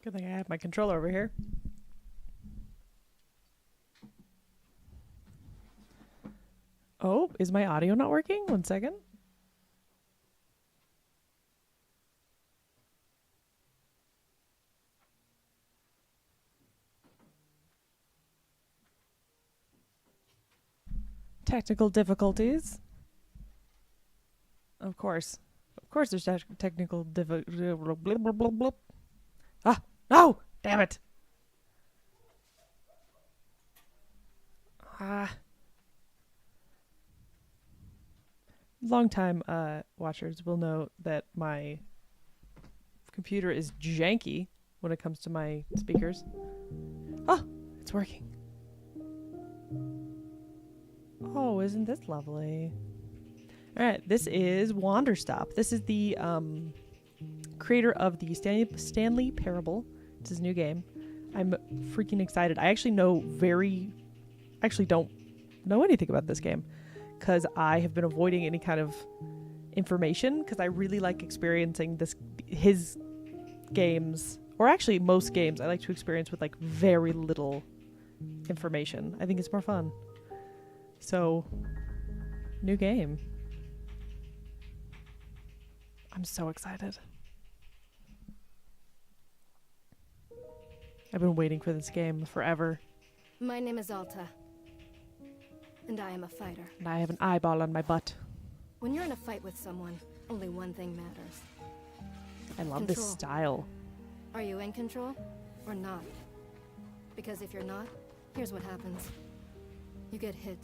Good thing I have my controller over here. Oh, is my audio not working? 1 second. Technical difficulties. Of course. Of course there's technical difficulties. Ah, no! Damn it! Ah. Long-time watchers will know that my computer is janky when it comes to my speakers. Oh, it's working. Oh, isn't this lovely? All right, this is Wanderstop. This is the creator of the Stanley Parable. It's his new game. I'm freaking excited. I actually don't know anything about this game because I have been avoiding any kind of information because I really like experiencing his games, or actually most games I like to experience with like very little information. I think it's more fun. So, new game. I'm so excited. I've been waiting for this game forever. My name is Alta, and I am a fighter. And I have an eyeball on my butt. When you're in a fight with someone, only one thing matters. I love this style. Are you in control or not? Because if you're not, here's what happens. You get hit.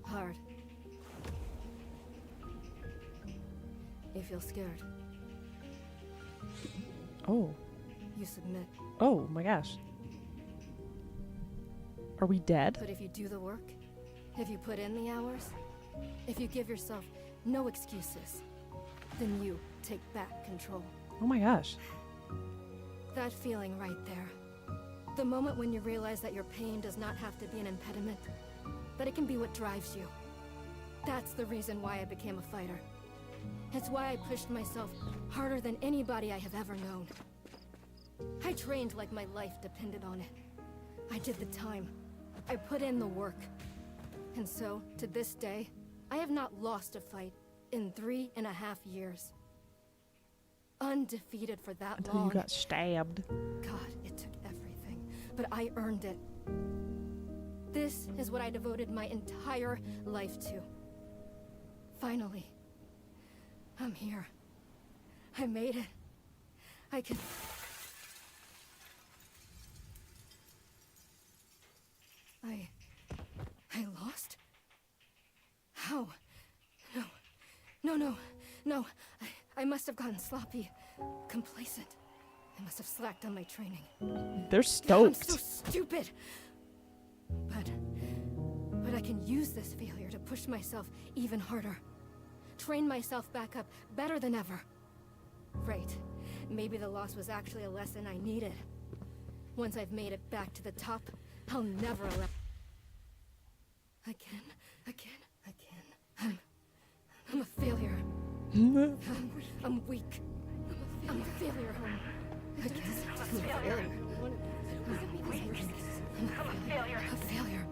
Hard. You feel scared. Oh. You submit. Oh my gosh. Are we dead? But if you do the work, if you put in the hours, if you give yourself no excuses, then you take back control. Oh my gosh. That feeling right there. The moment when you realize that your pain does not have to be an impediment, that it can be what drives you. That's the reason why I became a fighter. It's why I pushed myself harder than anybody I have ever known. I trained like my life depended on it. I did the time. I put in the work. And so, to this day, I have not lost a fight in 3.5 years. Undefeated for that Until long. you got stabbed. God, it took everything, but I earned it. This is what I devoted my entire life to. Finally, I'm here. I made it. I can... I lost? How? No. I must have gotten sloppy, complacent. I must have slacked on my training. They're stoked. I'm so stupid. But I can use this failure to push myself even harder. Train myself back up better than ever. Right. Maybe the loss was actually a lesson I needed. Once I've made it back to the top, I'll never allow... Again. I'm a failure. I'm weak. I'm a failure. I'm a failure. A failure.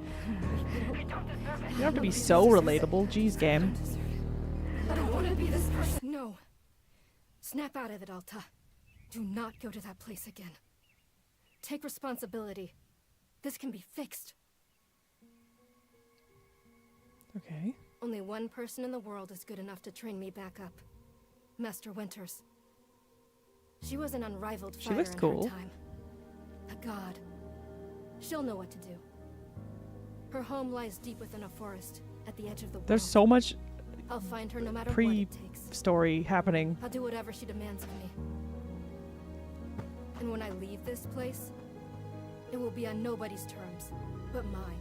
You don't have to be so relatable. Jeez, game. I don't want to be this person. No. Snap out of it, Alta. Do not go to that place again. Take responsibility. This can be fixed. Okay. Only one person in the world is good enough to train me back up. Master Winters. She was an unrivaled fighter looks in cool. her time. A god. She'll know what to do. Her home lies deep within a forest, at the edge of the world. There's so much I'll find her no matter what it takes. story happening. I'll do whatever she demands of me. And when I leave this place, it will be on nobody's terms, but mine.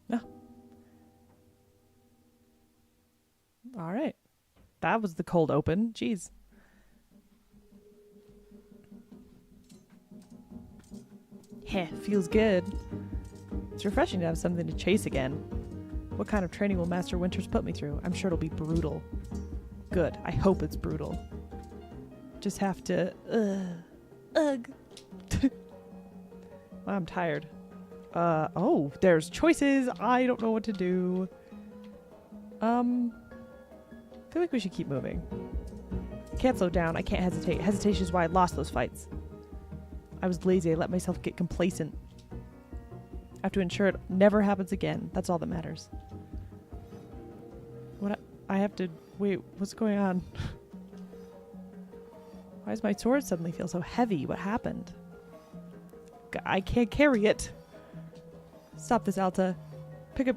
No. All right. That was the cold open. Jeez. Heh, feels good. It's refreshing to have something to chase again. What kind of training will Master Winters put me through? I'm sure it'll be brutal. Good. I hope it's brutal. just have to... Ugh. I'm tired. Oh, there's choices. I don't know what to do. I feel like we should keep moving. I can't slow down. I can't hesitate. Hesitation is why I lost those fights. I was lazy. I let myself get complacent. I have to ensure it never happens again. That's all that matters. I have to... Wait, what's going on? Why does my sword suddenly feel so heavy? What happened? I can't carry it. Stop this, Alta. Pick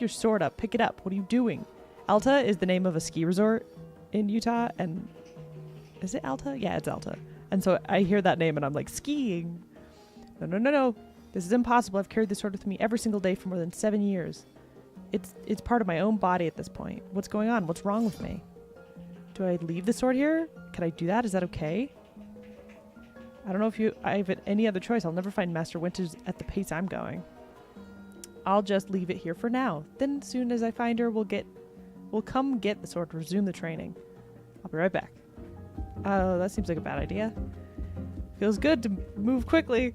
your sword up. Pick it up. What are you doing? Alta is the name of a ski resort in Utah, and is it Alta? Yeah, it's Alta. And so I hear that name and I'm like, skiing. No. This is impossible. I've carried this sword with me every single day for more than 7 years. It's part of my own body at this point. What's going on? What's wrong with me? Do I leave the sword here? Can I do that? Is that okay? I don't know if I have any other choice. I'll never find Master Winters at the pace I'm going. I'll just leave it here for now. Then as soon as I find her, we'll come get the sword to resume the training. I'll be right back. Oh, that seems like a bad idea. Feels good to move quickly.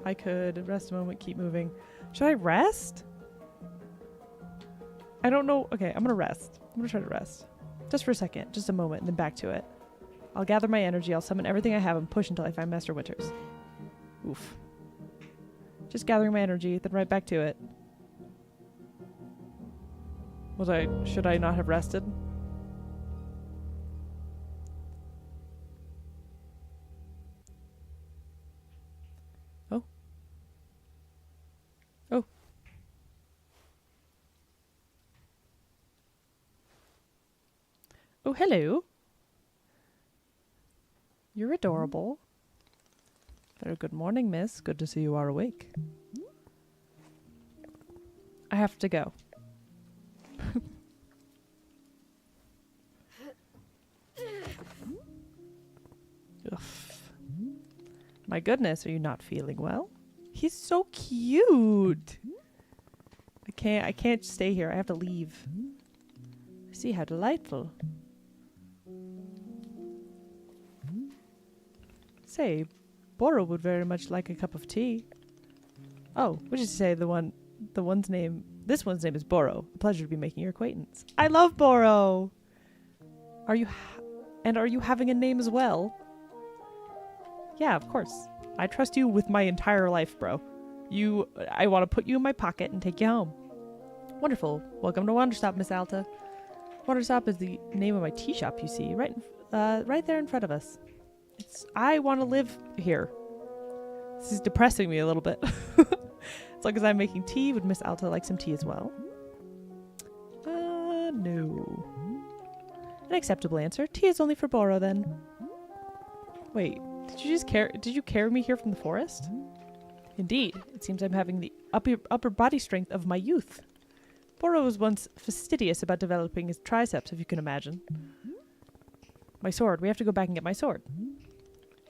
I could rest a moment, keep moving. Should I rest? I don't know. Okay, I'm gonna rest. I'm gonna try to rest. Just for a second, just a moment, and then back to it. I'll gather my energy, I'll summon everything I have and push until I find Master Winters. Oof. Just gathering my energy, then right back to it. Should I not have rested? Oh. Oh. Oh, hello. You're adorable. Very good morning, miss. Good to see you are awake. I have to go. My goodness, are you not feeling well? He's so cute. I can't stay here. I have to leave. See how delightful. Say, Boro would very much like a cup of tea. Oh, which is to say this one's name is Boro. A pleasure to be making your acquaintance. I love Boro. Are you having a name as well? Yeah, of course. I trust you with my entire life, bro. I want to put you in my pocket and take you home. Wonderful. Welcome to Wanderstop, Miss Alta. Wanderstop is the name of my tea shop, you see, right there in front of us. I want to live here. This is depressing me a little bit. As long as I'm making tea, would Miss Alta like some tea as well? No. An acceptable answer. Tea is only for Boro, then. Wait, did you carry me here from the forest? Indeed. It seems I'm having the upper body strength of my youth. Boro was once fastidious about developing his triceps, if you can imagine. My sword. We have to go back and get my sword.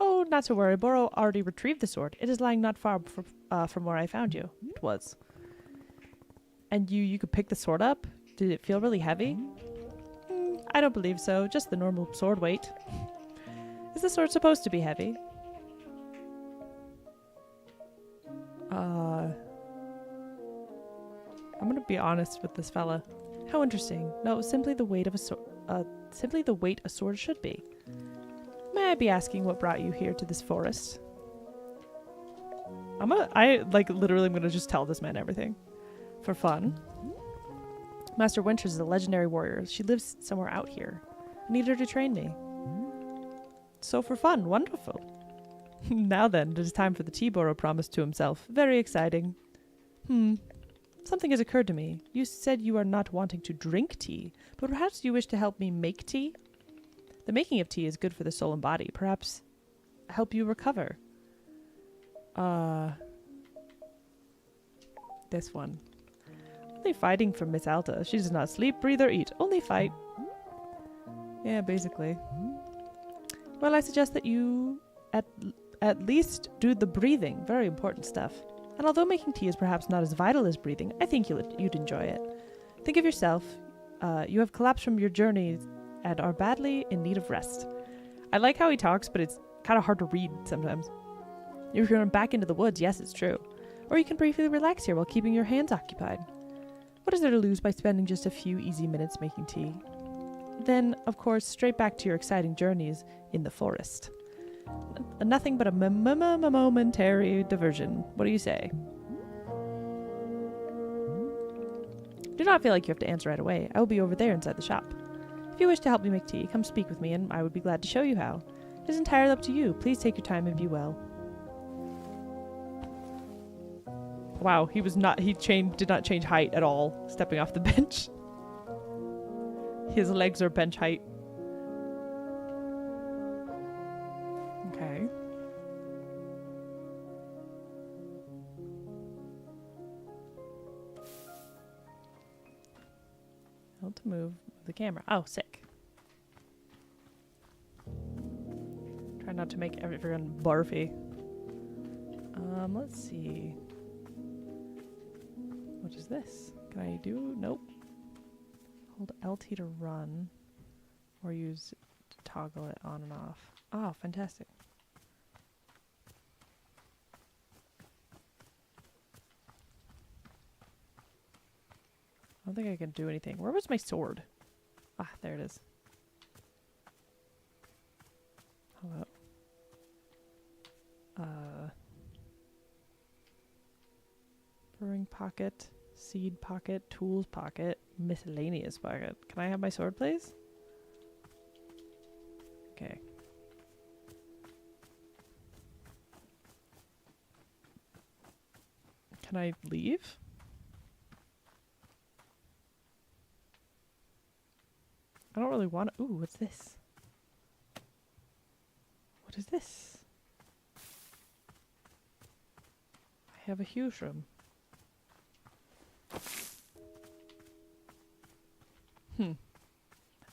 Oh, not to worry. Boro already retrieved the sword. It is lying not far from where I found you. It was. And you could pick the sword up? Did it feel really heavy? I don't believe so. Just the normal sword weight. Is the sword supposed to be heavy? I'm gonna be honest with this fella. How interesting. No, simply the weight of a sword. Simply the weight a sword should be. May I be asking what brought you here to this forest? Literally I'm gonna just tell this man everything. For fun. Master Winters is a legendary warrior. She lives somewhere out here. I need her to train me. So for fun. Wonderful. Now then, it is time for the tea Boro promised to himself. Very exciting. Something has occurred to me. You said you are not wanting to drink tea, but perhaps you wish to help me make tea? The making of tea is good for the soul and body. Perhaps help you recover. This one. Only fighting for Miss Alta. She does not sleep, breathe, or eat. Only fight. Yeah, basically. Well, I suggest that you at least do the breathing. Very important stuff. And although making tea is perhaps not as vital as breathing, I think you'd enjoy it. Think of yourself. You have collapsed from your journey and are badly in need of rest. I like how he talks, but it's kind of hard to read sometimes. If you're going back into the woods, yes, it's true. Or you can briefly relax here while keeping your hands occupied. What is there to lose by spending just a few easy minutes making tea? Then, of course, straight back to your exciting journeys in the forest. Nothing but a momentary diversion. What do you say? Do not feel like you have to answer right away. I will be over there inside the shop. If you wish to help me make tea, come speak with me and I would be glad to show you how. It is entirely up to you. Please take your time and be well. Wow, did not change height at all, stepping off the bench. His legs are bench height. Okay. Hold to move the camera. Oh, sick. Try not to make everyone barfy. Let's see. What is this? Can I do? Nope. Hold LT to run. Or use to toggle it on and off. Oh, fantastic. I don't think I can do anything. Where was my sword? Ah, there it is. Hello. Brewing pocket, seed pocket, tools pocket, miscellaneous pocket. Can I have my sword, please? Okay. Can I leave? I don't really want to. Ooh, what's this? What is this? I have a huge room. I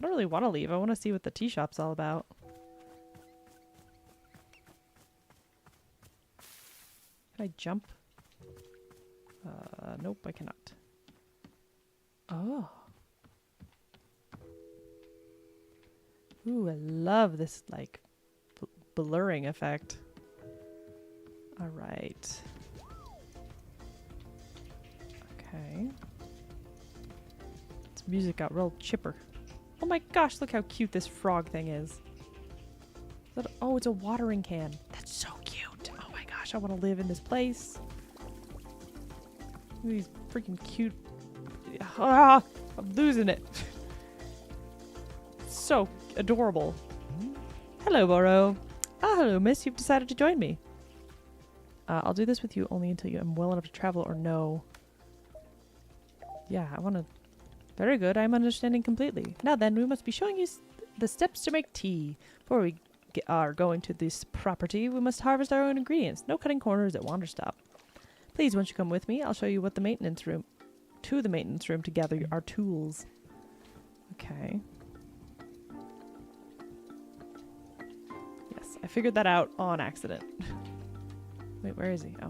don't really want to leave. I want to see what the tea shop's all about. Can I jump? Nope, I cannot. Oh. Ooh, I love this, like, blurring effect. All right. Okay. This music got real chipper. Oh my gosh, look how cute this frog thing is. Oh, it's a watering can. That's so cute. Oh my gosh, I want to live in this place. Look at these freaking cute... Ah, I'm losing it. It's so adorable. Hello, Boro. Ah, hello, miss. You've decided to join me. I'll do this with you only until you am well enough to travel or no. Yeah, I want to... Very good. I'm understanding completely. Now then, we must be showing you the steps to make tea. Before we are going to this property, we must harvest our own ingredients. No cutting corners at Wanderstop. Please, once you come with me, I'll show you the maintenance room to gather our tools. Okay. Yes, I figured that out on accident. Wait, where is he? Oh.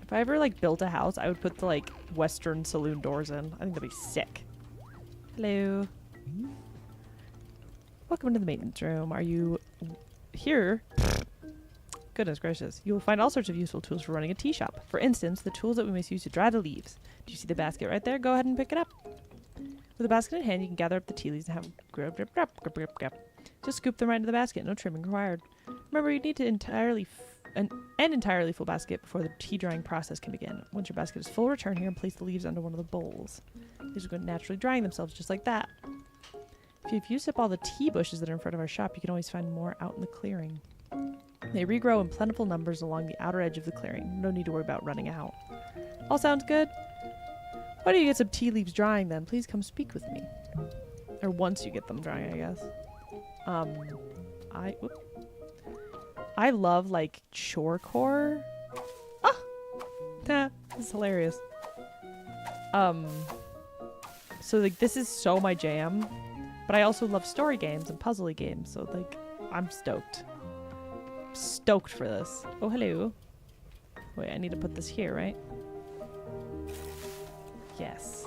If I ever, like, built a house, I would put the, like, Western saloon doors in. I think that'd be sick. Hello. Welcome into the maintenance room. Are you here? Goodness gracious. You will find all sorts of useful tools for running a tea shop. For instance, the tools that we must use to dry the leaves. Do you see the basket right there? Go ahead and pick it up. With a basket in hand, you can gather up the tea leaves and have grab. Just scoop them right into the basket. No trimming required. Remember, you need to an entirely full basket before the tea drying process can begin. Once your basket is full, return here and place the leaves under one of the bowls. These are going naturally drying themselves just like that. If you've used up all the tea bushes that are in front of our shop, you can always find more out in the clearing. They regrow in plentiful numbers along the outer edge of the clearing. No need to worry about running out. All sounds good? Why don't you get some tea leaves drying then? Please come speak with me. Or once you get them drying, I guess. I love, like, shorecore. Ah! This is hilarious. So, like, this is so my jam. But I also love story games and puzzly games. So, like, I'm stoked. Stoked for this. Oh, hello. Wait, I need to put this here, right? Yes.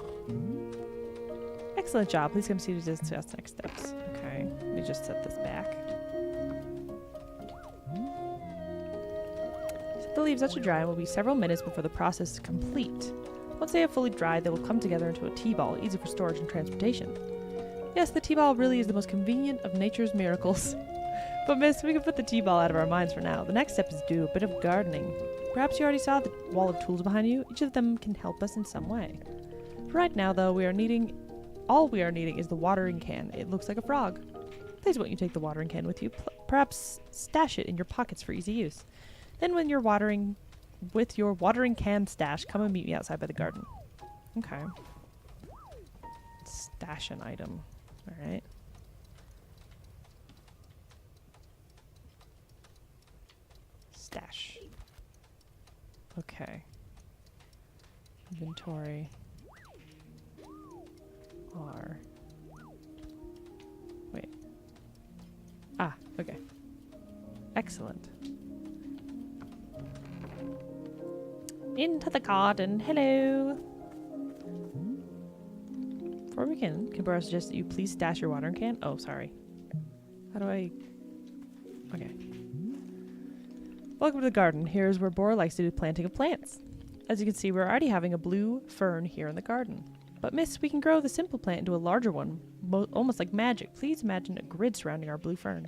Excellent job. Please come see to discuss next steps. Okay, let me just set this back. Set the leaves out to dry and will be several minutes before the process is complete. Once they have fully dried, they will come together into a tea ball, easy for storage and transportation. Yes, the tea ball really is the most convenient of nature's miracles. But miss, we can put the tea ball out of our minds for now. The next step is to do a bit of gardening. Perhaps you already saw the wall of tools behind you. Each of them can help us in some way. For right now, though, all we are needing is the watering can. It looks like a frog. Please won't you take the watering can with you? Perhaps stash it in your pockets for easy use. Then when you're watering with your watering can stash, come and meet me outside by the garden. Okay. Stash an item. Alright. Stash. Okay. Inventory. R. Wait. Ah, okay. Excellent. Into the garden. Hello. Before we can Bora suggest that you please stash your watering can? Oh, sorry. How do I... Okay. Welcome to the garden. Here's where Bora likes to do planting of plants. As you can see, we're already having a blue fern here in the garden. But miss, we can grow the simple plant into a larger one, almost like magic. Please imagine a grid surrounding our blue fern.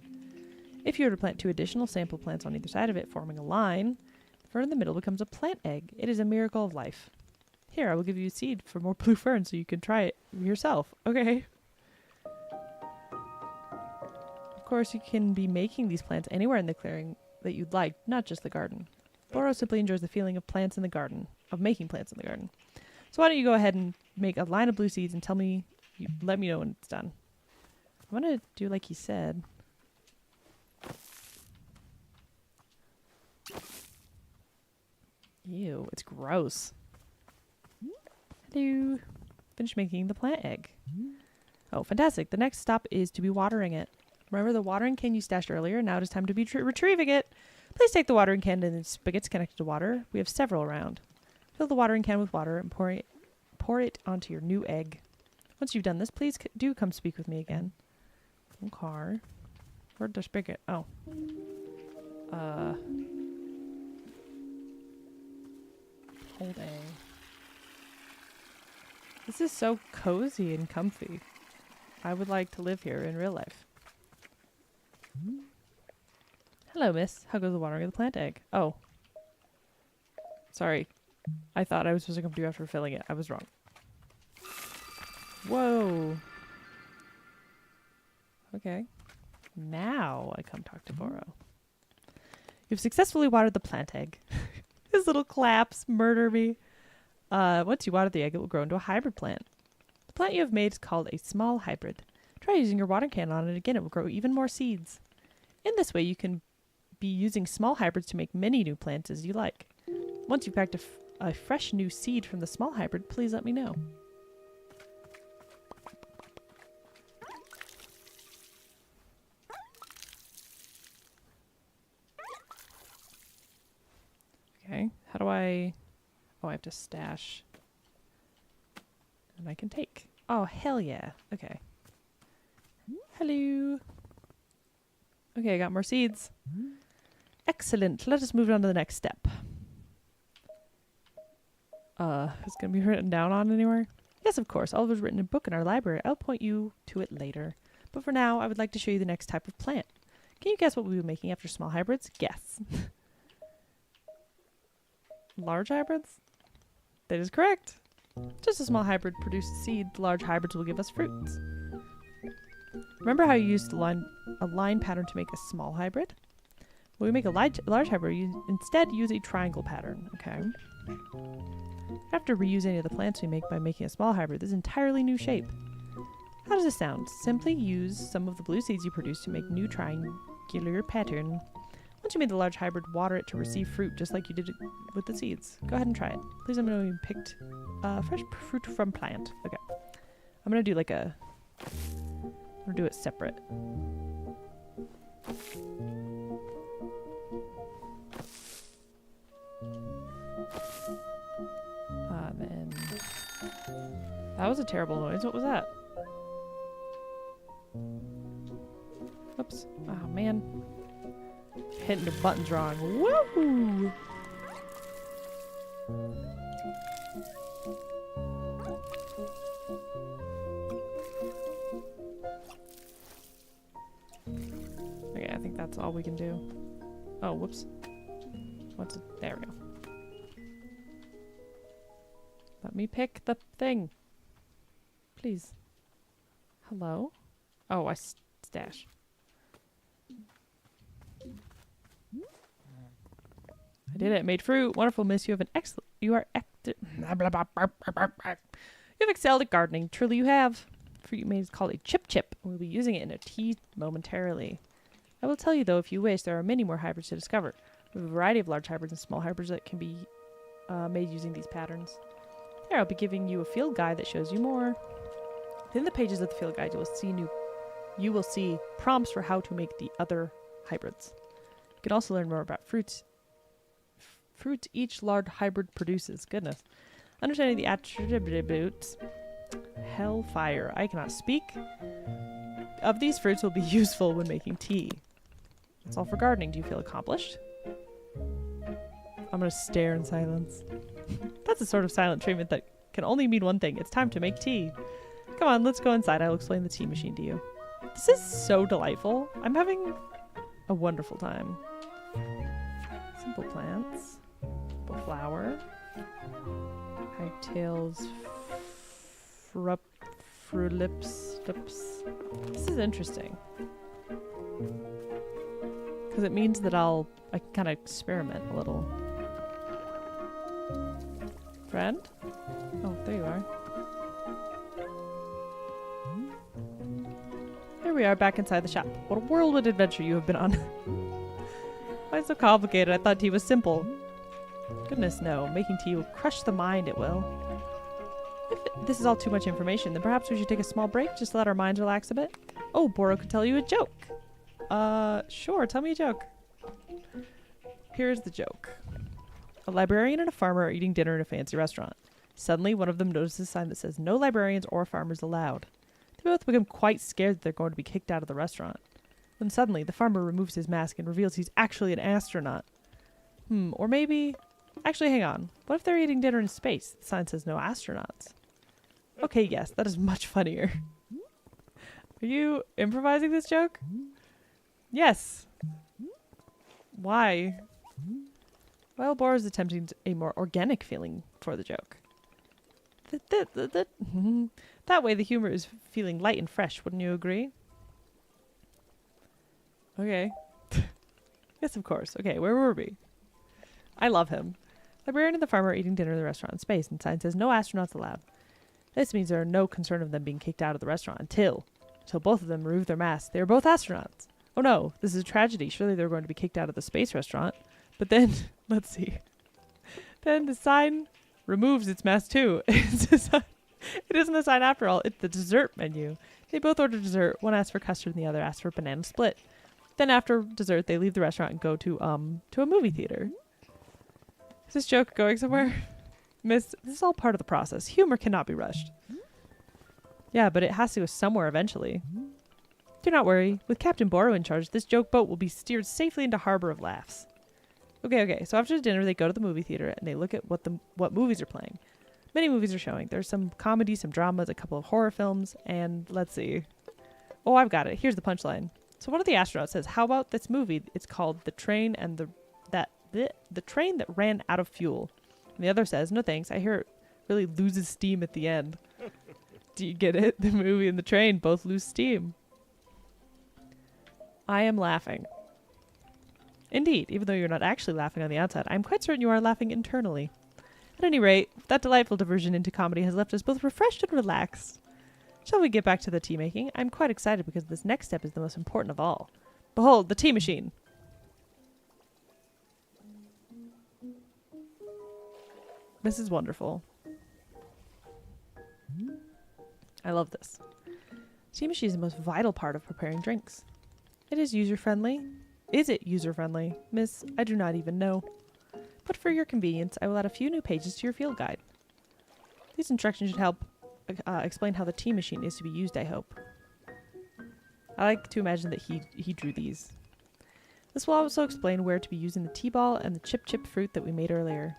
If you were to plant 2 additional sample plants on either side of it, forming a line, the fern in the middle becomes a plant egg. It is a miracle of life. Here, I will give you a seed for more blue fern so you can try it yourself. Okay. Of course, you can be making these plants anywhere in the clearing that you'd like, not just the garden. Boro simply enjoys the feeling of plants in the garden, of making plants in the garden. So why don't you go ahead and make a line of blue seeds and let me know when it's done. I'm gonna do like he said. Ew, it's gross. Hello. Finish making the plant egg. Oh, fantastic. The next stop is to be watering it. Remember the watering can you stashed earlier? Now it is time to be retrieving it. Please take the watering can and the spigots connected to water. We have several around. Fill the watering can with water and pour it onto your new egg. Once you've done this, please do come speak with me again. Okay. Where'd the spigot? Oh. Hold A. This is so cozy and comfy. I would like to live here in real life. Hello, miss. How goes the watering of the plant egg? Oh. Sorry. I thought I was supposed to come to you after filling it. I was wrong. Whoa. Okay. Now I come talk to Boro. You've successfully watered the plant egg. His little claps murder me. Once you water the egg, it will grow into a hybrid plant. The plant you have made is called a small hybrid. Try using your watering can on it again. It will grow even more seeds. In this way, you can be using small hybrids to make many new plants as you like. Once you've packed a fresh new seed from the small hybrid, please let me know. Okay, how do I... Oh, I have to stash. And I can take. Oh, hell yeah. Okay. Hello. Okay, I got more seeds. Excellent. Let us move on to the next step. Is it going to be written down on anywhere? Yes, of course. All of it was written in a book in our library. I'll point you to it later. But for now, I would like to show you the next type of plant. Can you guess what we'll be making after small hybrids? Guess. Large hybrids? That is correct. Just a small hybrid produces seed. The large hybrids will give us fruits. Remember how you used a line pattern to make a small hybrid? When we make a large hybrid, you instead use a triangle pattern. Okay. After reuse any of the plants we make by making a small hybrid, this entirely new shape. How does this sound? Simply use some of the blue seeds you produce to make new triangular pattern. Once you made the large hybrid, water it to receive fruit, just like you did it with the seeds. Go ahead and try it. Please let me know you picked fresh fruit from plant. Okay. I'm going to do like a... I'm going to do it separate. Then... That was a terrible noise. What was that? Oops. Oh, man. Hitting the buttons wrong. Woohoo! Okay, I think that's all we can do. Oh, whoops. What's it? There we go. Let me pick the thing. Please. Hello? Oh, I stash. I did it. Made fruit. Wonderful, miss. You have an excellent... You are... You have excelled at gardening. Truly you have. Fruit you made is called a chip. We'll be using it in a tea momentarily. I will tell you, though, if you wish, there are many more hybrids to discover. We have a variety of large hybrids and small hybrids that can be made using these patterns. Here, I'll be giving you a field guide that shows you more. Within the pages of the field guide, you will see prompts for how to make the other hybrids. You can also learn more about fruits each large hybrid produces. Goodness. Understanding the attributes. Hellfire. I cannot speak. Of these fruits will be useful when making tea. That's all for gardening. Do you feel accomplished? I'm going to stare in silence. That's a sort of silent treatment that can only mean one thing. It's time to make tea. Come on, let's go inside. I'll explain the tea machine to you. This is so delightful. I'm having a wonderful time. Simple plants. Simple flower. Hagtails. Frulips. This is interesting. Because it means that I can kind of experiment a little. Friend? Oh, there you are. Here we are back inside the shop. What a whirlwind adventure you have been on. Why so complicated? I thought tea was simple. Goodness no. Making tea will crush the mind, it will. If this is all too much information, then perhaps we should take a small break just to let our minds relax a bit. Oh, Boro could tell you a joke. Sure, tell me a joke. Here's the joke. A librarian and a farmer are eating dinner in a fancy restaurant. Suddenly, one of them notices a sign that says, "No librarians or farmers allowed." They both become quite scared that they're going to be kicked out of the restaurant. Then suddenly, the farmer removes his mask and reveals he's actually an astronaut. Or maybe... Actually, hang on. What if they're eating dinner in space? The sign says no astronauts. Okay, yes, that is much funnier. Are you improvising this joke? Yes. Why? Well, Bor is attempting a more organic feeling for the joke. That way the humor is feeling light and fresh, wouldn't you agree? Okay. Yes, of course. Okay, where were we? I love him. Librarian and the farmer are eating dinner in the restaurant in space, and the sign says no astronauts allowed. This means there are no concern of them being kicked out of the restaurant until both of them remove their masks. They are both astronauts. Oh no, this is a tragedy. Surely they're going to be kicked out of the space restaurant. But then, let's see. Then the sign removes its mask too. It isn't a sign after all. It's the dessert menu. They both order dessert. One asks for custard and the other asks for banana split. Then after dessert, they leave the restaurant and go to a movie theater. Is this joke going somewhere? Miss, this is all part of the process. Humor cannot be rushed. Yeah, but it has to go somewhere eventually. Do not worry. With Captain Boro in charge, this joke boat will be steered safely into Harbor of Laughs. Okay. So after dinner, they go to the movie theater and they look at what movies are playing. Many movies are showing. There's some comedy, some dramas, a couple of horror films, and let's see. Oh, I've got it. Here's the punchline. So one of the astronauts says, "How about this movie? It's called The Train and the Train That Ran Out of Fuel." And the other says, "No thanks. I hear it really loses steam at the end." Do you get it? The movie and the train both lose steam. I am laughing. Indeed, even though you're not actually laughing on the outside, I'm quite certain you are laughing internally. At any rate, that delightful diversion into comedy has left us both refreshed and relaxed. Shall we get back to the tea making? I'm quite excited because this next step is the most important of all. Behold, the tea machine. This is wonderful. I love this. Tea machine is the most vital part of preparing drinks. It is user-friendly. Is it user-friendly? Miss, I do not even know. But for your convenience, I will add a few new pages to your field guide. These instructions should help explain how the tea machine is to be used, I hope. I like to imagine that he drew these. This will also explain where to be using the T-ball and the chip fruit that we made earlier.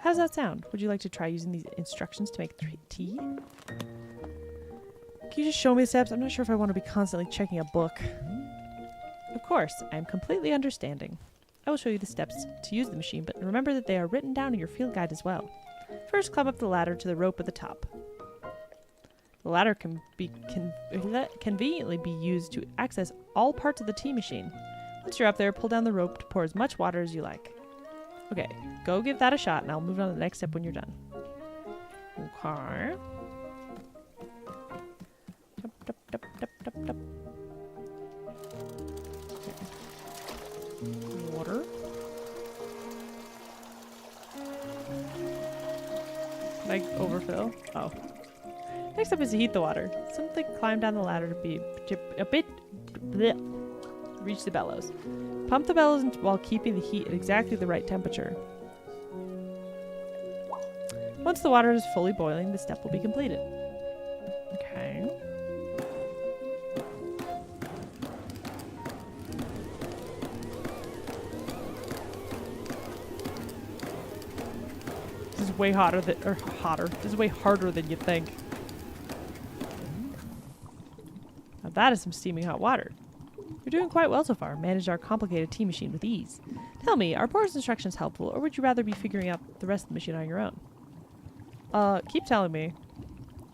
How does that sound? Would you like to try using these instructions to make tea? Can you just show me the steps? I'm not sure if I want to be constantly checking a book. Of course, I am completely understanding. I will show you the steps to use the machine, but remember that they are written down in your field guide as well. First, climb up the ladder to the rope at the top. The ladder can conveniently be used to access all parts of the tea machine. Once you're up there, pull down the rope to pour as much water as you like. Okay, go give that a shot, and I'll move on to the next step when you're done. Okay. Water. Can I overfill? Oh. Next up is to heat the water. Simply climb down the ladder to be a bit... bleh, reach the bellows. Pump the bellows while keeping the heat at exactly the right temperature. Once the water is fully boiling, the step will be completed. Okay. This is way hotter than, This is way harder than you think. Now that is some steaming hot water. You're doing quite well so far. Managed our complicated tea machine with ease. Tell me, are Boar's instructions helpful, or would you rather be figuring out the rest of the machine on your own? Keep telling me.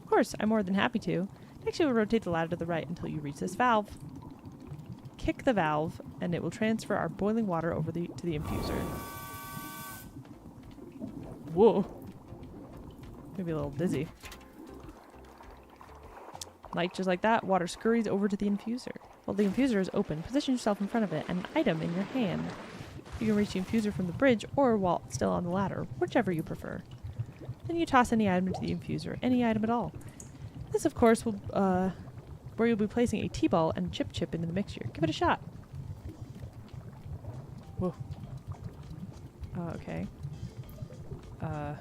Of course, I'm more than happy to. Next, you will rotate the ladder to the right until you reach this valve. Kick the valve, and it will transfer our boiling water over to the infuser. Whoa. Maybe a little dizzy. Like, just like that, water scurries over to the infuser. While the infuser is open, position yourself in front of it and an item in your hand. You can reach the infuser from the bridge or while still on the ladder, whichever you prefer. Then you toss any item into the infuser, any item at all. This, of course, will where you'll be placing a T-ball and chip into the mixture. Give it a shot. Whoa. Okay. I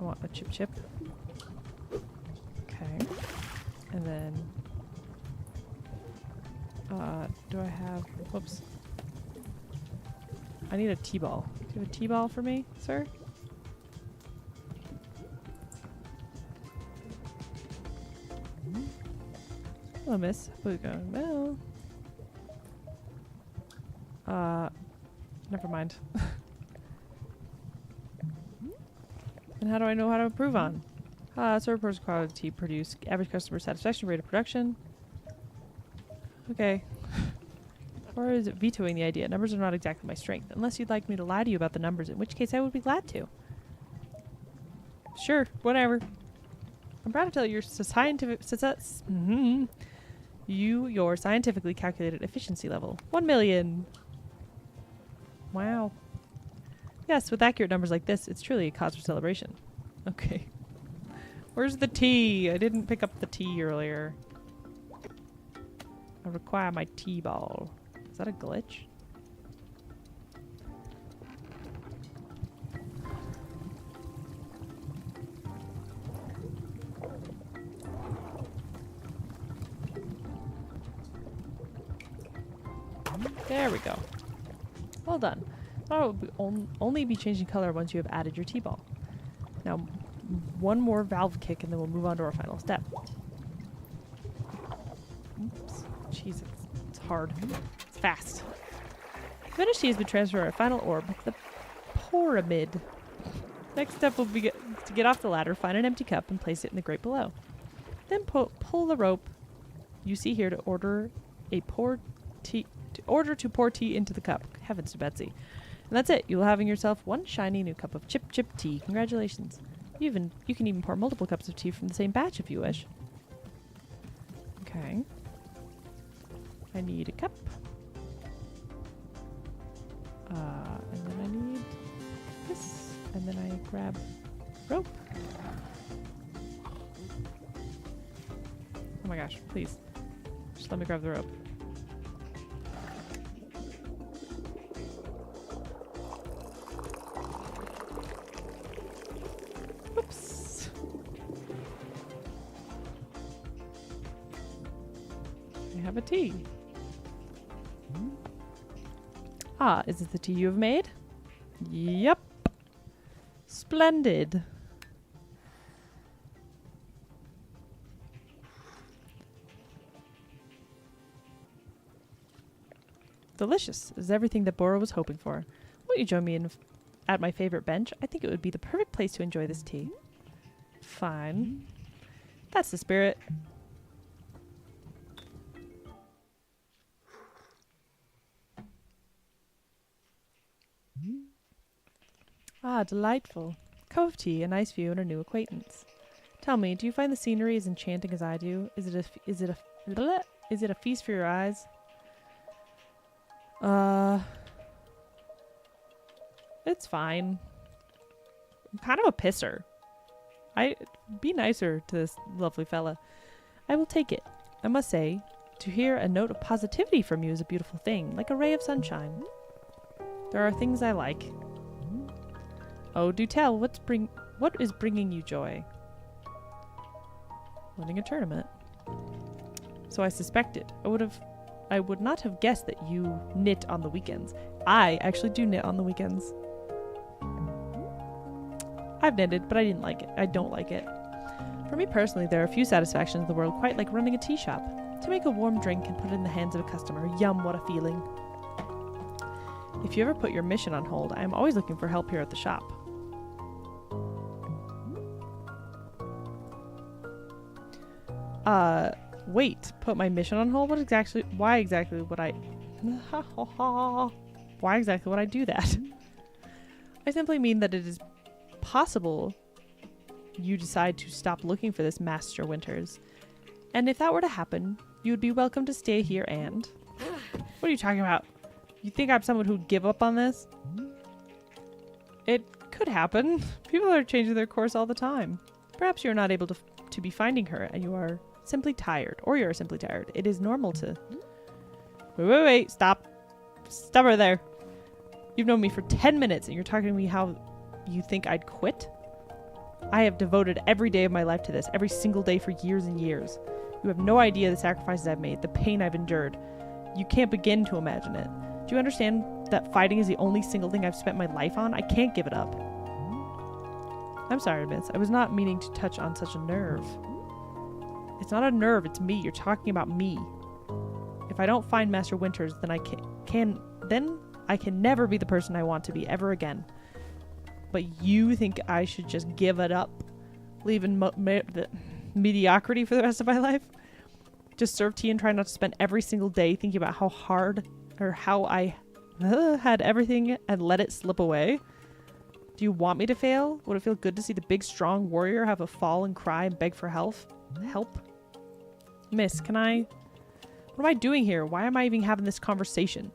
want a chip. Okay. And then do I have, whoops. I need a T-ball. Do you have a T-ball for me, sir? Hello, miss. Who's going? Well. Never mind. And how do I know how to improve on? Server quality produce average customer satisfaction rate of production. Okay. Or is it vetoing the idea? Numbers are not exactly my strength. Unless you'd like me to lie to you about the numbers, in which case I would be glad to. Sure, whatever. I'm proud to tell you your scientific success. Your scientifically calculated efficiency level. 1 million. Wow. Yes, with accurate numbers like this, it's truly a cause for celebration. Okay. Where's the tea? I didn't pick up the tea earlier. I require my T-ball. Is that a glitch? There we go. Well done. Now it will only be changing color once you have added your T-ball. Now, one more valve kick and then we'll move on to our final step. Oops. Jeez, it's hard. It's fast. Finished tea has been transferred to our final orb, the pyramid. Next step will be to get off the ladder, find an empty cup, and place it in the grate below. Then pull the rope you see here to order to pour tea into the cup. Heavens to Betsy. And that's it. You'll having yourself one shiny new cup of chip tea. Congratulations. You can even pour multiple cups of tea from the same batch if you wish. Okay. I need a cup. And then I need this. And then I grab rope. Oh my gosh, please. Just let me grab the rope. Oops. have a tea. Ah, is this the tea you have made? Yep. Splendid. Delicious is everything that Bora was hoping for. Won't you join me at my favorite bench? I think it would be the perfect place to enjoy this tea. Fine. That's the spirit. Ah, delightful. Cup of tea, a nice view, and a new acquaintance. Tell me, do you find the scenery as enchanting as I do? Is it a feast for your eyes? It's fine. I'm kind of a pisser. Be nicer to this lovely fella. I will take it. I must say, to hear a note of positivity from you is a beautiful thing, like a ray of sunshine. There are things I like. Oh, do tell, what is bringing you joy? Winning a tournament. So I suspected. I would not have guessed that you knit on the weekends. I actually do knit on the weekends. I've knitted, but I didn't like it. I don't like it. For me personally, there are a few satisfactions in the world, quite like running a tea shop. To make a warm drink and put it in the hands of a customer. Yum, what a feeling. If you ever put your mission on hold, I am always looking for help here at the shop. Wait, put my mission on hold? Why exactly would I do that? I simply mean that it is possible you decide to stop looking for this Master Winters. And if that were to happen, you would be welcome to stay here and... What are you talking about? You think I'm someone who'd give up on this? It could happen. People are changing their course all the time. Perhaps you're not able to be finding her and you are simply tired. Or you're simply tired. It is normal to... Wait. Stop. Stop right there. You've known me for 10 minutes and you're talking to me how you think I'd quit? I have devoted every day of my life to this, every single day for years and years. You have no idea the sacrifices I've made, the pain I've endured. You can't begin to imagine it. Do you understand that fighting is the only single thing I've spent my life on? I can't give it up. I'm sorry, miss. I was not meaning to touch on such a nerve. It's not a nerve, it's me. You're talking about me. If I don't find Master Winters, then I can never be the person I want to be ever again. But you think I should just give it up? Leave in mediocrity for the rest of my life? Just serve tea and try not to spend every single day thinking about how hard or how I had everything and let it slip away? Do you want me to fail? Would it feel good to see the big strong warrior have a fall and cry and beg for help? Miss, what am I doing here? Why am I even having this conversation?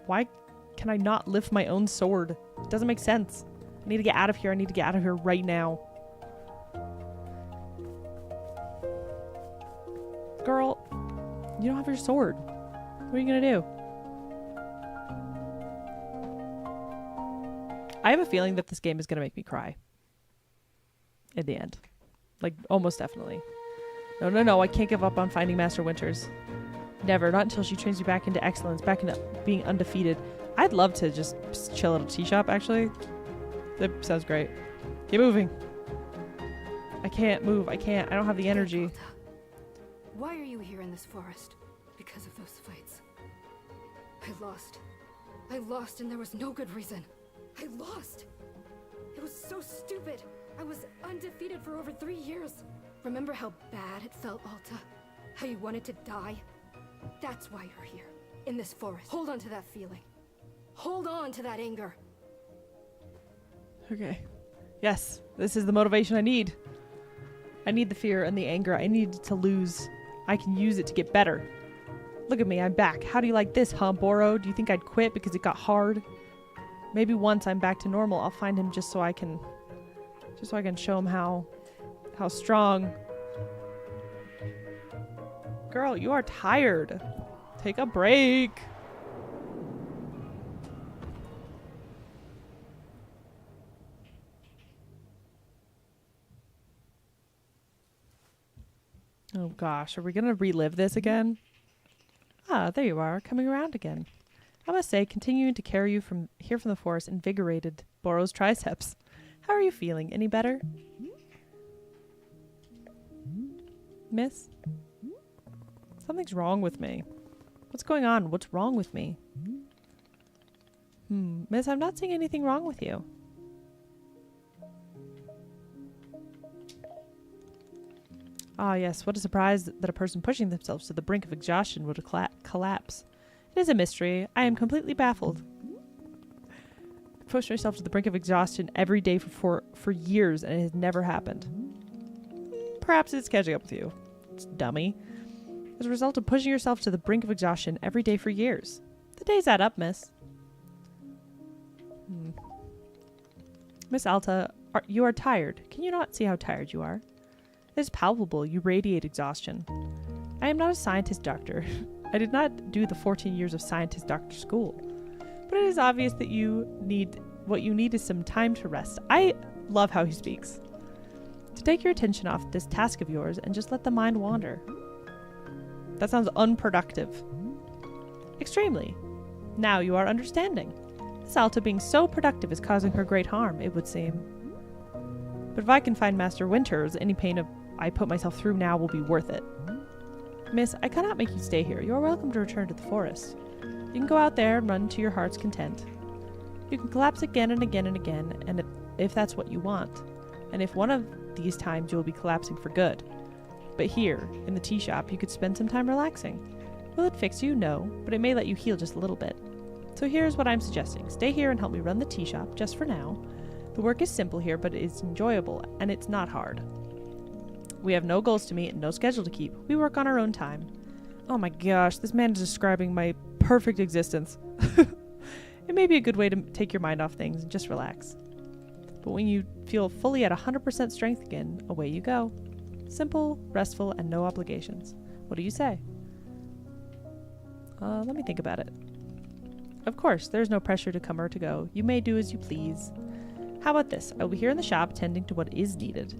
Why can I not lift my own sword? It doesn't make sense. I need to get out of here. I need to get out of here right now. Girl, you don't have your sword. What are you gonna do? I have a feeling that this game is gonna make me cry. In the end. Like, almost definitely. No, I can't give up on finding Master Winters. Never, not until she trains you back into excellence, back into being undefeated. I'd love to just chill at a tea shop, actually. That sounds great. Keep moving. I can't move. I don't have the energy. Why are you here in this forest? Because of those fights. I lost and there was no good reason. I lost. It was so stupid. I was undefeated for over 3 years. Remember how bad it felt, Alta? How you wanted to die? That's why you're here, in this forest. Hold on to that feeling. Hold on to that anger. Okay. Yes, this is the motivation I need. I need the fear and the anger. I need to lose. I can use it to get better. Look at me, I'm back. How do you like this, huh, Boro? Do you think I'd quit because it got hard? Maybe once I'm back to normal, I'll find him just so I can show him how strong. Girl, you are tired. Take a break. Oh gosh, are we gonna relive this again? Ah, there you are, coming around again. I must say, continuing to carry you from the forest invigorated Boro's triceps. How are you feeling? Any better? Miss? Something's wrong with me. What's going on? What's wrong with me? Miss, I'm not seeing anything wrong with you. Ah, yes, what a surprise that a person pushing themselves to the brink of exhaustion would collapse. It is a mystery. I am completely baffled. I pushed myself to the brink of exhaustion every day for years, and it has never happened. Perhaps it's catching up with you. It's dummy. As a result of pushing yourself to the brink of exhaustion every day for years. The days add up, miss. Miss Alta, you are tired. Can you not see how tired you are? It is palpable. You radiate exhaustion. I am not a scientist doctor. I did not do the 14 years of scientist doctor school. But it is obvious that what you need is some time to rest. I love how he speaks. To take your attention off this task of yours and just let the mind wander. That sounds unproductive. Extremely. Now you are understanding. Miss Alta being so productive is causing her great harm, it would seem. But if I can find Master Winters, any pain I put myself through now will be worth it. Miss, I cannot make you stay here. You are welcome to return to the forest. You can go out there and run to your heart's content. You can collapse again and again and again, and if that's what you want. And if one of these times you will be collapsing for good. But here, in the tea shop, you could spend some time relaxing. Will it fix you? No, but it may let you heal just a little bit. So here's what I'm suggesting. Stay here and help me run the tea shop, just for now. The work is simple here, but it's enjoyable, and it's not hard. We have no goals to meet and no schedule to keep. We work on our own time. Oh my gosh, this man is describing my perfect existence. It may be a good way to take your mind off things and just relax. But when you feel fully at 100% strength again, away you go. Simple, restful, and no obligations. What do you say? Let me think about it. Of course, there's no pressure to come or to go. You may do as you please. How about this? I will be here in the shop tending to what is needed.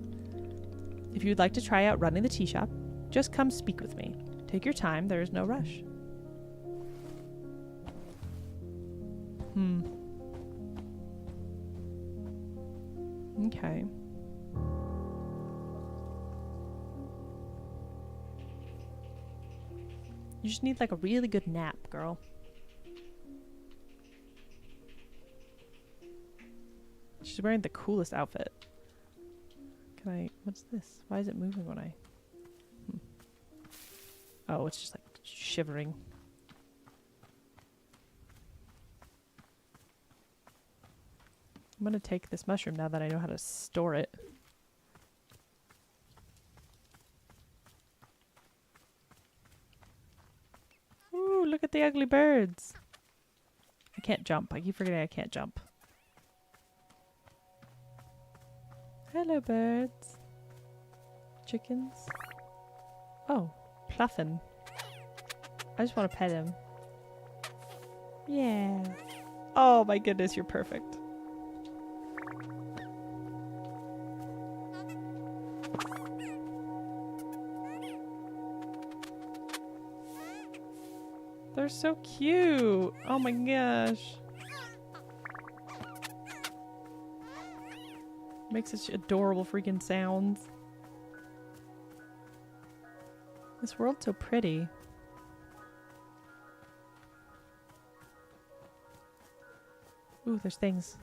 If you would like to try out running the tea shop, just come speak with me. Take your time, there is no rush. Okay. You just need like a really good nap, girl. She's wearing the coolest outfit. What's this? Why is it moving when I... Oh, it's just like shivering. I'm gonna take this mushroom now that I know how to store it. Ooh, look at the ugly birds. I can't jump. I keep forgetting I can't jump. Hello, birds. Chickens. Oh, Pluffin. I just want to pet him. Yeah. Oh my goodness, you're perfect. They're so cute. Oh my gosh. Makes such adorable freaking sounds. This world's so pretty. Ooh, there's things.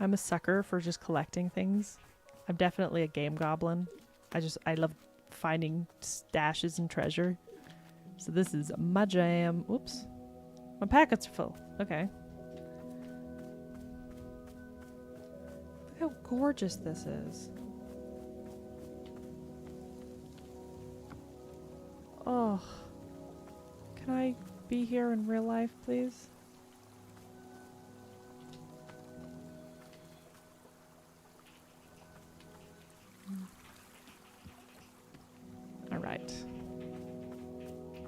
I'm a sucker for just collecting things. I'm definitely a game goblin. I love finding stashes and treasure. So this is my jam. Whoops. My packets are full. Okay. Look how gorgeous this is. Oh. Can I be here in real life, please? Alright.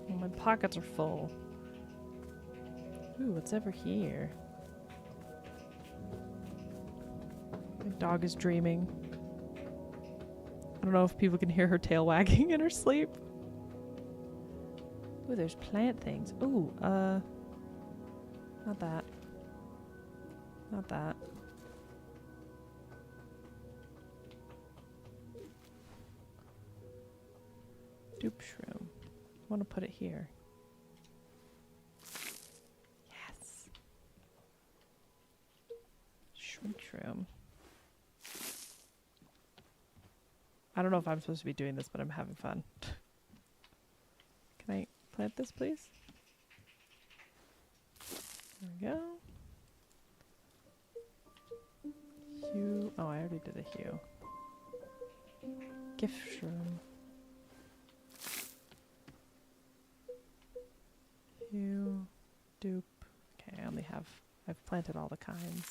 Well, my pockets are full. Ooh, what's over here? My dog is dreaming. I don't know if people can hear her tail wagging in her sleep. Ooh, there's plant things. Ooh, not that. Not that. Dupe shroom. I want to put it here. Yes. Shrink shroom. I don't know if I'm supposed to be doing this, but I'm having fun. Can I plant this, please? There we go. Hue. Oh, I already did a hue. Gift shroom. Hue. Dupe. Okay, I only have... I've planted all the kinds.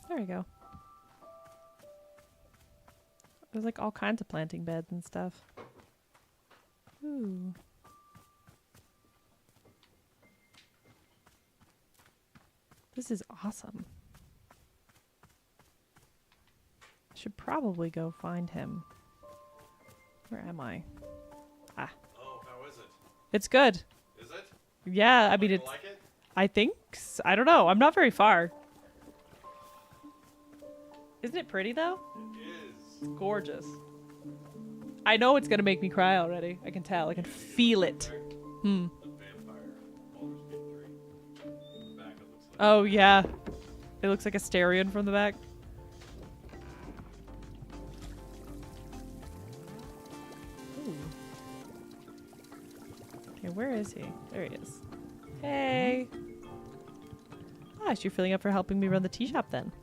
There we go. There's like all kinds of planting beds and stuff. Ooh. This is awesome. Should probably go find him. Where am I? Ah. Oh, how is it? It's good. Is it? Yeah, I mean, it's... Like it? I think... I don't know. I'm not very far. Isn't it pretty, though? It is. It's gorgeous. I know it's going to make me cry already. I can tell. I can feel it. Hmm. The vampire. Baldur's Gate 3. The back it looks like. Oh, yeah. It looks like a Asterion from the back. Ooh. Okay, where is he? There he is. Hey. Ah, so you're filling up for helping me run the tea shop then.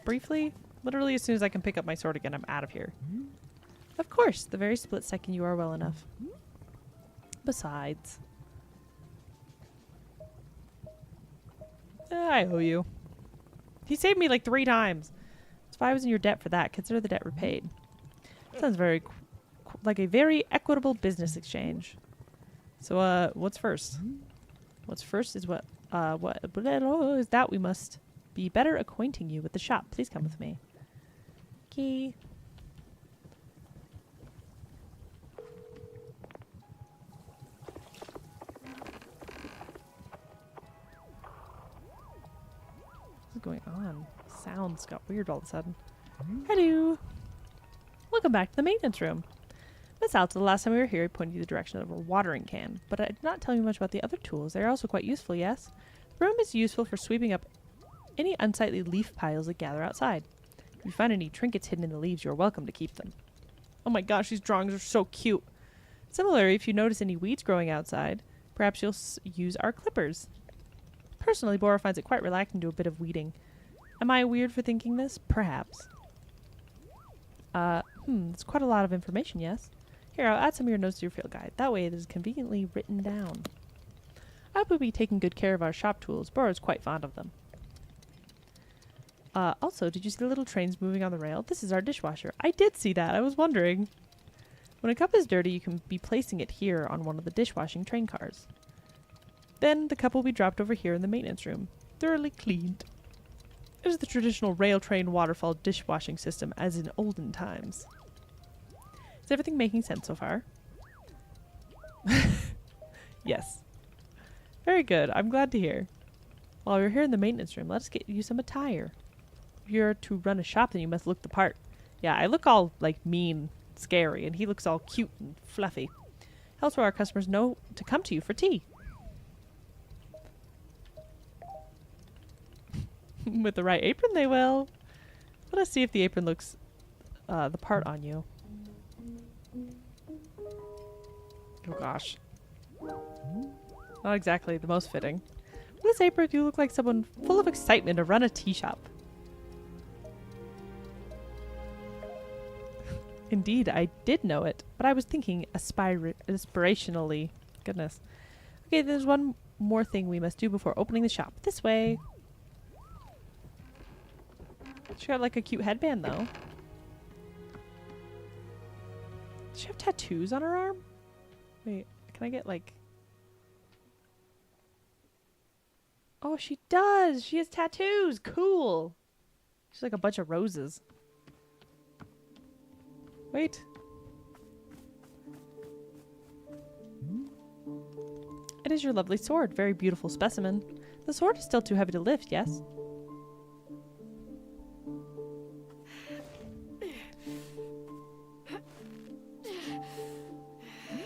Briefly, literally as soon as I can pick up my sword again, I'm out of here. Of course, the very split second you are well enough. Besides, I owe you. He saved me like 3 times. So if I was in your debt for that, consider the debt repaid. Sounds very like a very equitable business exchange. So, what's first? What's first is what is that we must be better acquainting you with the shop. Please come with me. Key. What's going on? Sounds got weird all of a sudden. Hello. Welcome back to the maintenance room. Miss Alta, the last time we were here, I pointed you the direction of a watering can, but I did not tell you much about the other tools. They are also quite useful, yes? The room is useful for sweeping up any unsightly leaf piles that gather outside. If you find any trinkets hidden in the leaves, you're welcome to keep them. Oh my gosh, these drawings are so cute. Similarly, if you notice any weeds growing outside, perhaps you'll use our clippers. Personally, Bora finds it quite relaxing to do a bit of weeding. Am I weird for thinking this? Perhaps. It's quite a lot of information, yes? Here, I'll add some of your notes to your field guide. That way it is conveniently written down. I hope we'll be taking good care of our shop tools. Bora is quite fond of them. Also, did you see the little trains moving on the rail? This is our dishwasher. I did see that. I was wondering. When a cup is dirty, you can be placing it here on one of the dishwashing train cars. Then the cup will be dropped over here in the maintenance room, thoroughly cleaned. It is the traditional rail train waterfall dishwashing system as in olden times. Is everything making sense so far? Yes. Very good. I'm glad to hear. While we're here in the maintenance room, let us get you some attire. If you're to run a shop, then you must look the part. Yeah, I look all, like, mean, scary, and he looks all cute and fluffy. Else will our customers know to come to you for tea. With the right apron, they will. Let us see if the apron looks the part on you. Oh gosh. Not exactly the most fitting. With this apron, you look like someone full of excitement to run a tea shop. Indeed, I did know it, but I was thinking aspirationally. Goodness. Okay, there's one more thing we must do before opening the shop. This way. She got like a cute headband though. Does she have tattoos on her arm? Wait, can I get like... Oh, she does! She has tattoos! Cool! She's like a bunch of roses. Wait. It is your lovely sword. Very beautiful specimen. The sword is still too heavy to lift, yes?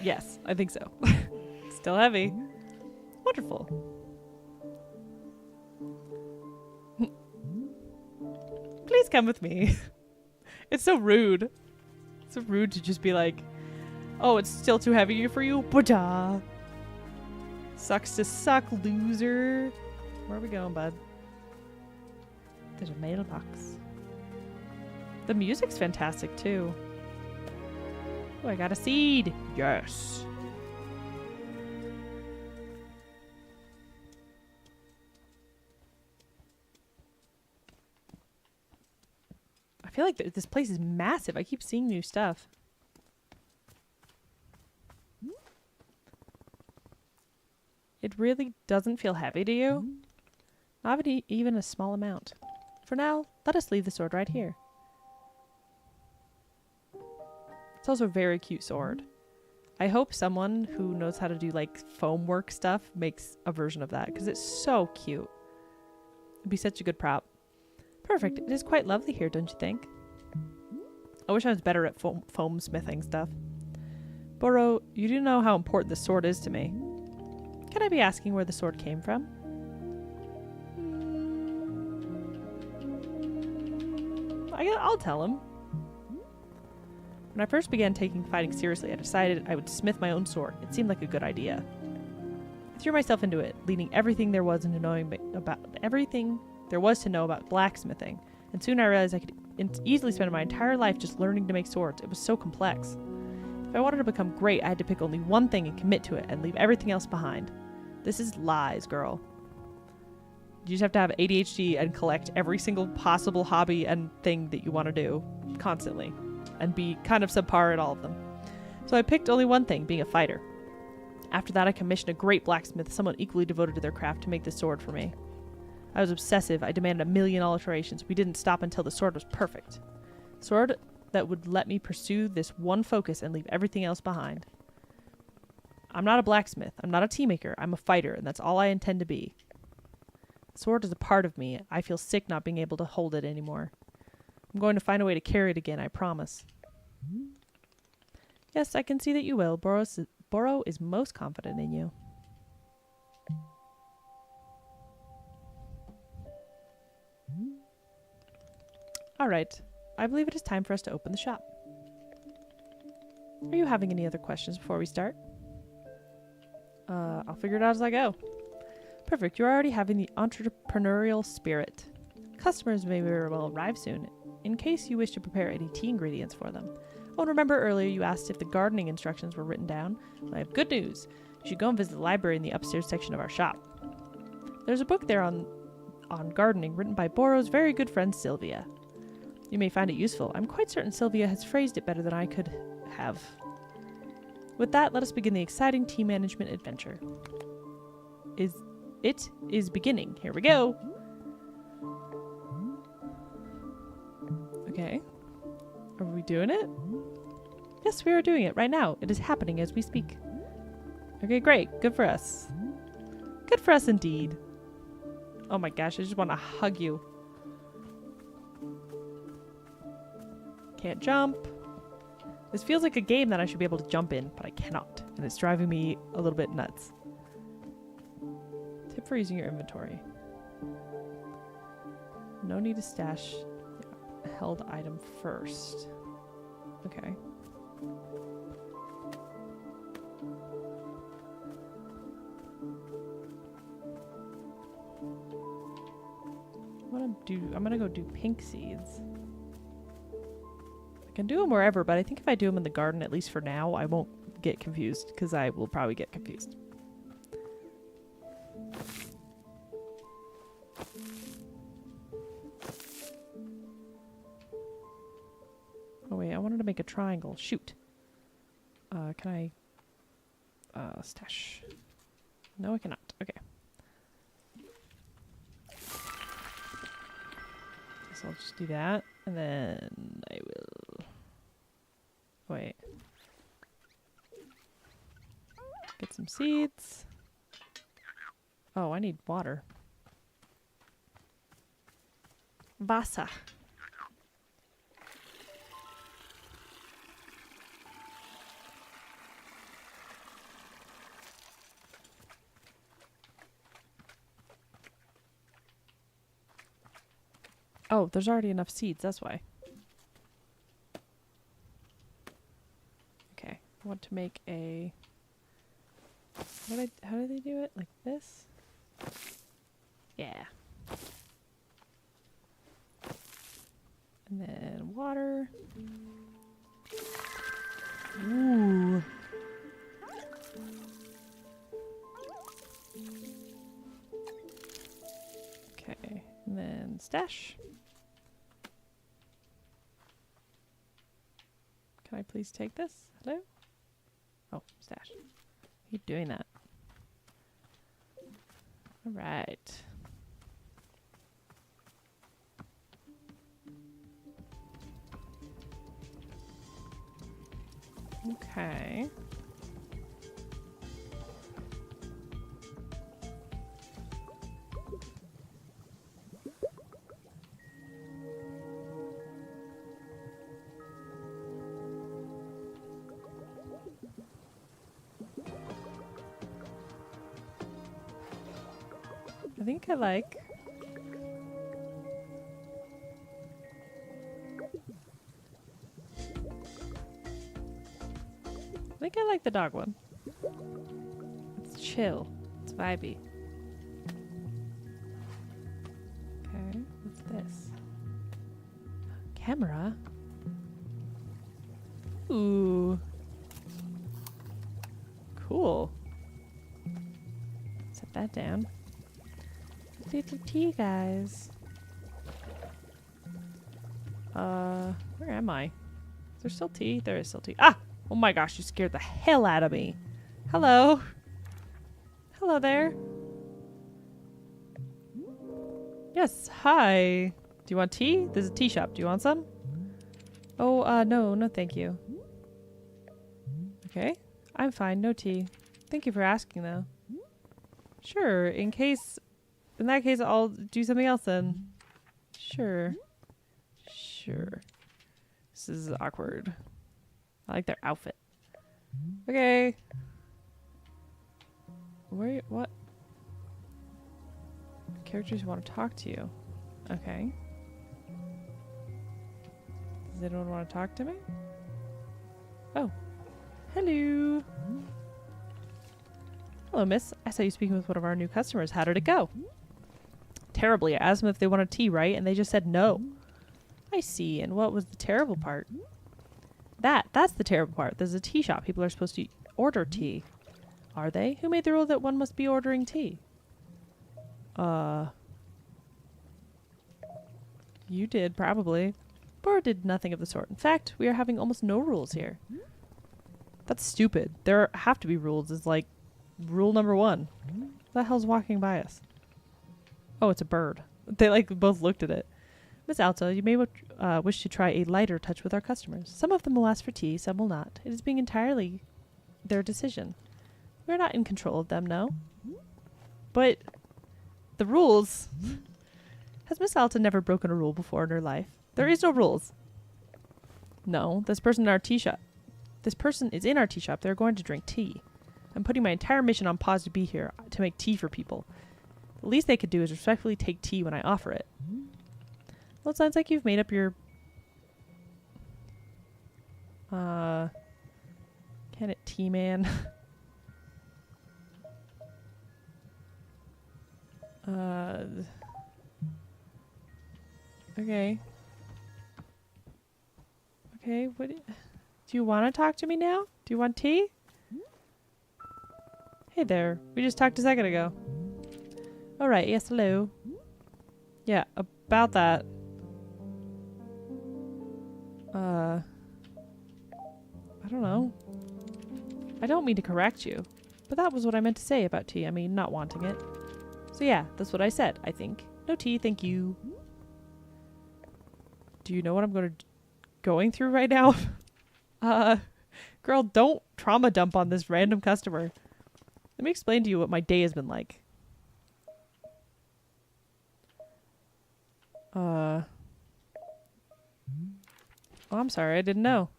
Yes, I think so. Still heavy. Wonderful. Please come with me. It's so rude. It's so rude to just be like, oh, it's still too heavy for you? Ba-da. Sucks to suck, loser. Where are we going, bud? There's a mailbox. The music's fantastic, too. Oh, I got a seed. Yes. I feel like this place is massive. I keep seeing new stuff. It really doesn't feel heavy to you? Not even a small amount. For now, let us leave the sword right here. It's also a very cute sword. I hope someone who knows how to do like foam work stuff makes a version of that because it's so cute. It'd be such a good prop. Perfect. It is quite lovely here, don't you think? I wish I was better at foam smithing stuff. Boro, you do know how important this sword is to me. Can I be asking where the sword came from? I'll tell him. When I first began taking fighting seriously, I decided I would smith my own sword. It seemed like a good idea. I threw myself into it, learning everything there was into knowing about everything there was to know about blacksmithing, and soon I realized I could easily spend my entire life just learning to make swords. It was so complex. If I wanted to become great, I had to pick only one thing and commit to it and leave everything else behind. This is lies, girl. You just have to have ADHD and collect every single possible hobby and thing that you want to do constantly and be kind of subpar at all of them. So I picked only one thing, being a fighter. After that, I commissioned a great blacksmith, someone equally devoted to their craft, to make this sword for me. I was obsessive. I demanded 1,000,000 alterations. We didn't stop until the sword was perfect. A sword that would let me pursue this one focus and leave everything else behind. I'm not a blacksmith. I'm not a tea maker. I'm a fighter, and that's all I intend to be. The sword is a part of me. I feel sick not being able to hold it anymore. I'm going to find a way to carry it again, I promise. Yes, I can see that you will. Boro is most confident in you. All right. I believe it is time for us to open the shop. Are you having any other questions before we start? I'll figure it out as I go. Perfect. You're already having the entrepreneurial spirit. Customers may very well arrive soon, in case you wish to prepare any tea ingredients for them. Oh, remember earlier you asked if the gardening instructions were written down? Well, I have good news. You should go and visit the library in the upstairs section of our shop. There's a book there on gardening written by Boro's very good friend Sylvia. You may find it useful. I'm quite certain Sylvia has phrased it better than I could have. With that, let us begin the exciting tea management adventure. It is beginning. Here we go. Okay. Are we doing it? Yes, we are doing it right now. It is happening as we speak. Okay, great. Good for us. Good for us indeed. Oh my gosh, I just want to hug you. Can't jump. This feels like a game that I should be able to jump in, but I cannot. And it's driving me a little bit nuts. Tip for using your inventory. No need to stash the held item first. Okay. I'm gonna go do pink seeds. I can do them wherever, but I think if I do them in the garden, at least for now, I won't get confused, because I will probably get confused. wanted to make a triangle. Shoot. Can I stash? No, I cannot. Okay. So I'll just do that, and then I will wait. Get some seeds. Oh, I need water. Wasser. Oh, there's already enough seeds, that's why. Okay, I want to make a... How do they do it? Like this? Yeah. And then water. Ooh. Okay, and then stash. Can I please take this? Hello? Oh, stash. Keep doing that. All right. Okay. I think I like... I think I like the dog one. It's chill. It's vibey. Okay, what's this? Camera? Ooh. Cool. Set that down. Little tea, guys. Where am I? Is there still tea? There is still tea. Ah! Oh my gosh, you scared the hell out of me. Hello. Hello there. Yes, hi. Do you want tea? There's a tea shop. Do you want some? Oh, no, thank you. Okay, I'm fine. No tea. Thank you for asking, though. Sure, in that case, I'll do something else then. Sure. Sure. This is awkward. I like their outfit. Okay. What? Characters who want to talk to you. Okay. Does anyone want to talk to me? Oh. Hello. Hello, miss. I saw you speaking with one of our new customers. How did it go? Terribly. I asked them if they wanted tea, right? And they just said no. I see. And what was the terrible part? That's the terrible part. There's a tea shop. People are supposed to order tea. Are they? Who made the rule that one must be ordering tea? You did, probably. Burr did nothing of the sort. In fact, we are having almost no rules here. That's stupid. There have to be rules. It's like rule number 1. What the hell's walking by us? Oh, it's a bird. They both looked at it. Miss Alta, you may wish to try a lighter touch with our customers. Some of them will ask for tea, some will not. It is being entirely their decision. We are not in control of them, no. But the rules... Has Miss Alta never broken a rule before in her life? There is no rules. No, this person in our tea shop. This person is in our tea shop. They're going to drink tea. I'm putting my entire mission on pause to be here to make tea for people. The least they could do is respectfully take tea when I offer it. Well, it sounds like you've made up your... Can it tea man? Okay. Okay, what... Do you want to talk to me now? Do you want tea? Hey there. We just talked a second ago. Alright, yes, hello. Yeah, about that. don't know. I don't mean to correct you, but that was what I meant to say about tea. I mean, not wanting it. So yeah, that's what I said, I think. No tea, thank you. Do you know what I'm going through right now? Girl, don't trauma dump on this random customer. Let me explain to you what my day has been like. Oh, I'm sorry, I didn't know.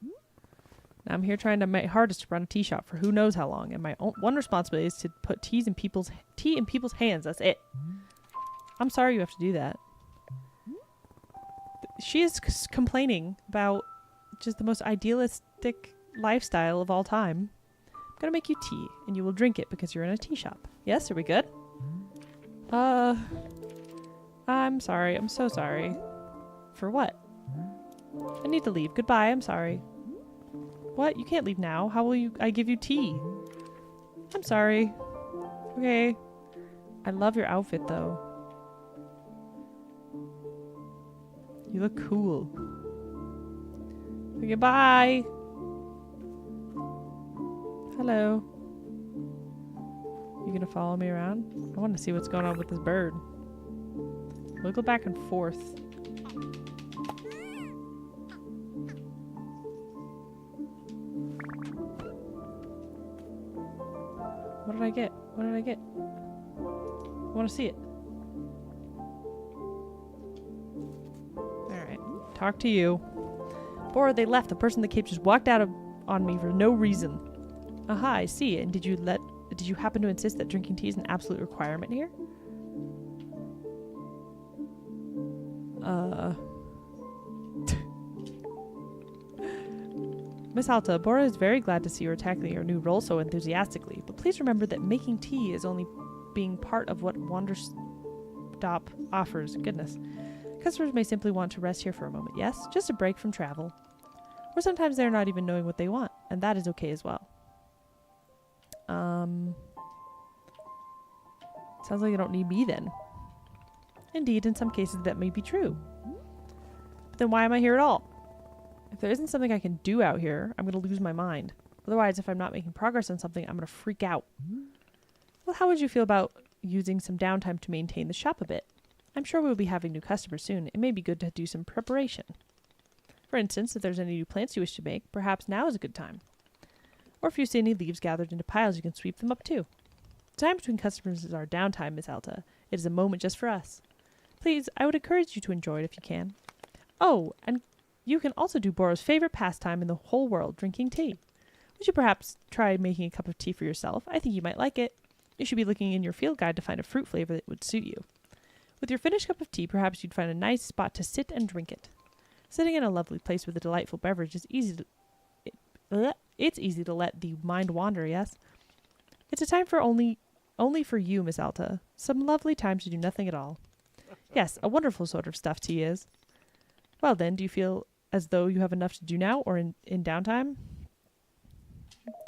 Now I'm here trying to my hardest to run a tea shop for who knows how long, and my one responsibility is to put tea in people's hands. That's it. I'm sorry you have to do that. She is complaining about just the most idealistic lifestyle of all time. I'm gonna make you tea, and you will drink it because you're in a tea shop. Yes, are we good? I'm sorry. I'm so sorry. For what? I need to leave. Goodbye. I'm sorry. What? You can't leave now. How will I give you tea? I'm sorry. Okay. I love your outfit, though. You look cool. Okay, bye. Hello. You gonna follow me around? I want to see what's going on with this bird. Wiggle back and forth. What did I get? What did I get? I want to see it. Alright. Talk to you. Bora, they left. The person in the cape just walked out on me for no reason. Aha, I see. And did you happen to insist that drinking tea is an absolute requirement here? Miss Alta, Bora is very glad to see you are tackling your new role so enthusiastically, but please remember that making tea is only being part of what Wanderstop offers. Goodness. Customers may simply want to rest here for a moment, yes? Just a break from travel. Or sometimes they're not even knowing what they want, and that is okay as well. Sounds like you don't need me then. Indeed, in some cases that may be true. But then why am I here at all? If there isn't something I can do out here, I'm going to lose my mind. Otherwise, if I'm not making progress on something, I'm going to freak out. Well, how would you feel about using some downtime to maintain the shop a bit? I'm sure we'll be having new customers soon. It may be good to do some preparation. For instance, if there's any new plants you wish to make, perhaps now is a good time. Or if you see any leaves gathered into piles, you can sweep them up too. The time between customers is our downtime, Miss Alta. It is a moment just for us. Please, I would encourage you to enjoy it if you can. Oh, and you can also do Bora's favorite pastime in the whole world, drinking tea. Would you perhaps try making a cup of tea for yourself? I think you might like it. You should be looking in your field guide to find a fruit flavor that would suit you. With your finished cup of tea, perhaps you'd find a nice spot to sit and drink it. Sitting in a lovely place with a delightful beverage is it's easy to let the mind wander, yes? It's a time for only for you, Miss Alta. Some lovely time to do nothing at all. Yes, a wonderful sort of stuff tea is. Well then, do you feel as though you have enough to do now or in downtime?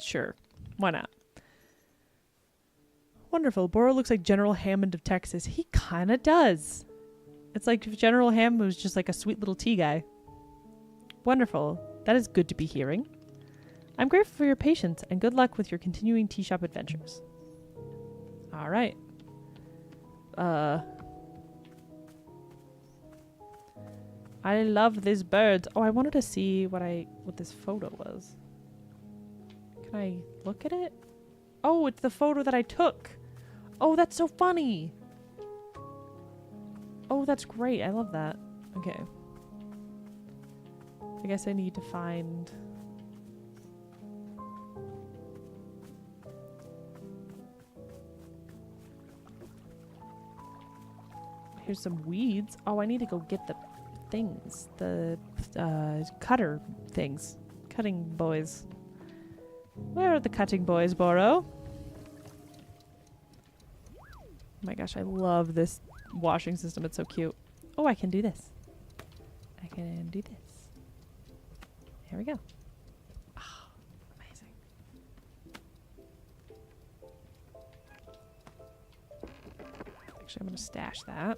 Sure. Why not? Wonderful. Bora looks like General Hammond of Texas. He kinda does. It's like if General Hammond was just like a sweet little tea guy. Wonderful. That is good to be hearing. I'm grateful for your patience and good luck with your continuing tea shop adventures. All right. I love these birds. Oh, I wanted to see what this photo was. Can I look at it? Oh, it's the photo that I took. Oh, that's so funny. Oh, that's great. I love that. Okay. I guess I need to find... Here's some weeds. Oh, I need to go get the things. The cutter things. Cutting boys. Where are the cutting boys, Boro? Oh my gosh, I love this washing system. It's so cute. Oh, I can do this. I can do this. Here we go. Oh, amazing. Actually, I'm going to stash that.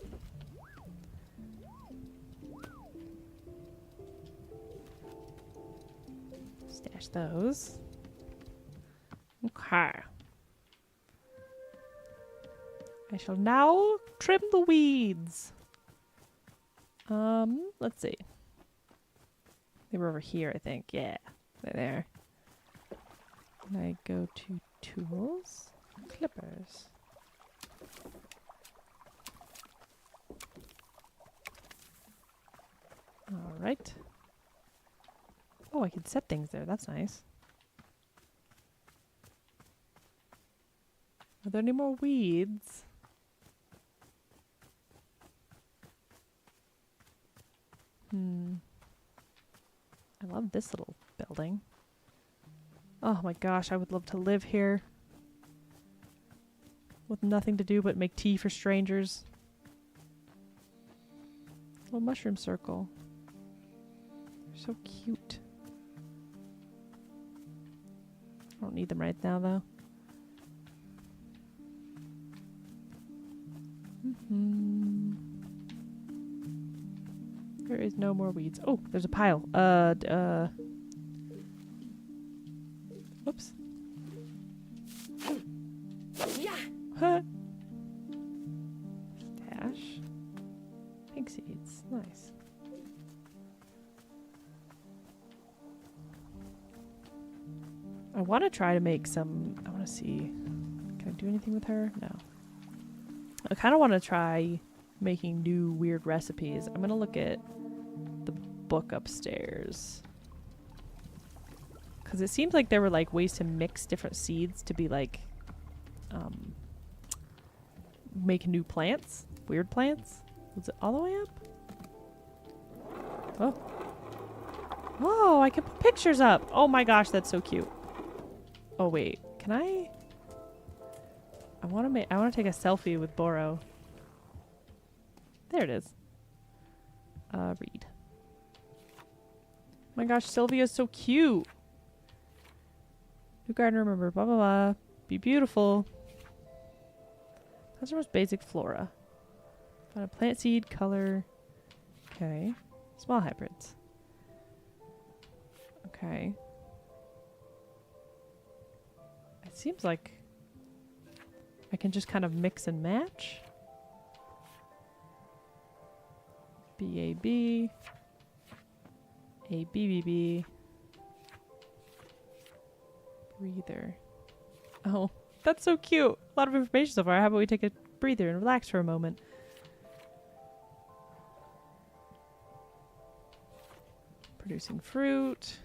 Stash those. Okay. I shall now trim the weeds. Let's see. They were over here, I think. Yeah, they're there. And I go to tools, clippers. All right. Oh, I can set things there. That's nice. Are there any more weeds? I love this little building. Oh my gosh, I would love to live here. With nothing to do but make tea for strangers. Little mushroom circle. They're so cute. I don't need them right now though. There is no more weeds. Oh, there's a pile. Whoops. Yeah. Huh. Stash. Pink seeds. Nice. I want to try to make some... I want to see... Can I do anything with her? No. I kind of want to try making new weird recipes. I'm going to look at the book upstairs. Because it seems like there were like ways to mix different seeds to be like... make new plants. Weird plants. Was it all the way up? Oh. Oh, I can put pictures up. Oh my gosh, that's so cute. Oh wait, can I? I want to take a selfie with Boro. There it is. Read. Oh my gosh, Sylvia's so cute. New garden, remember, blah blah blah. Be beautiful. That's the most basic flora. Find a plant seed, color. Okay. Small hybrids. Okay. It seems like I can just kind of mix and match. B-A-B. A-B-B-B. Breather. Oh, that's so cute. A lot of information so far. How about we take a breather and relax for a moment? Producing fruit.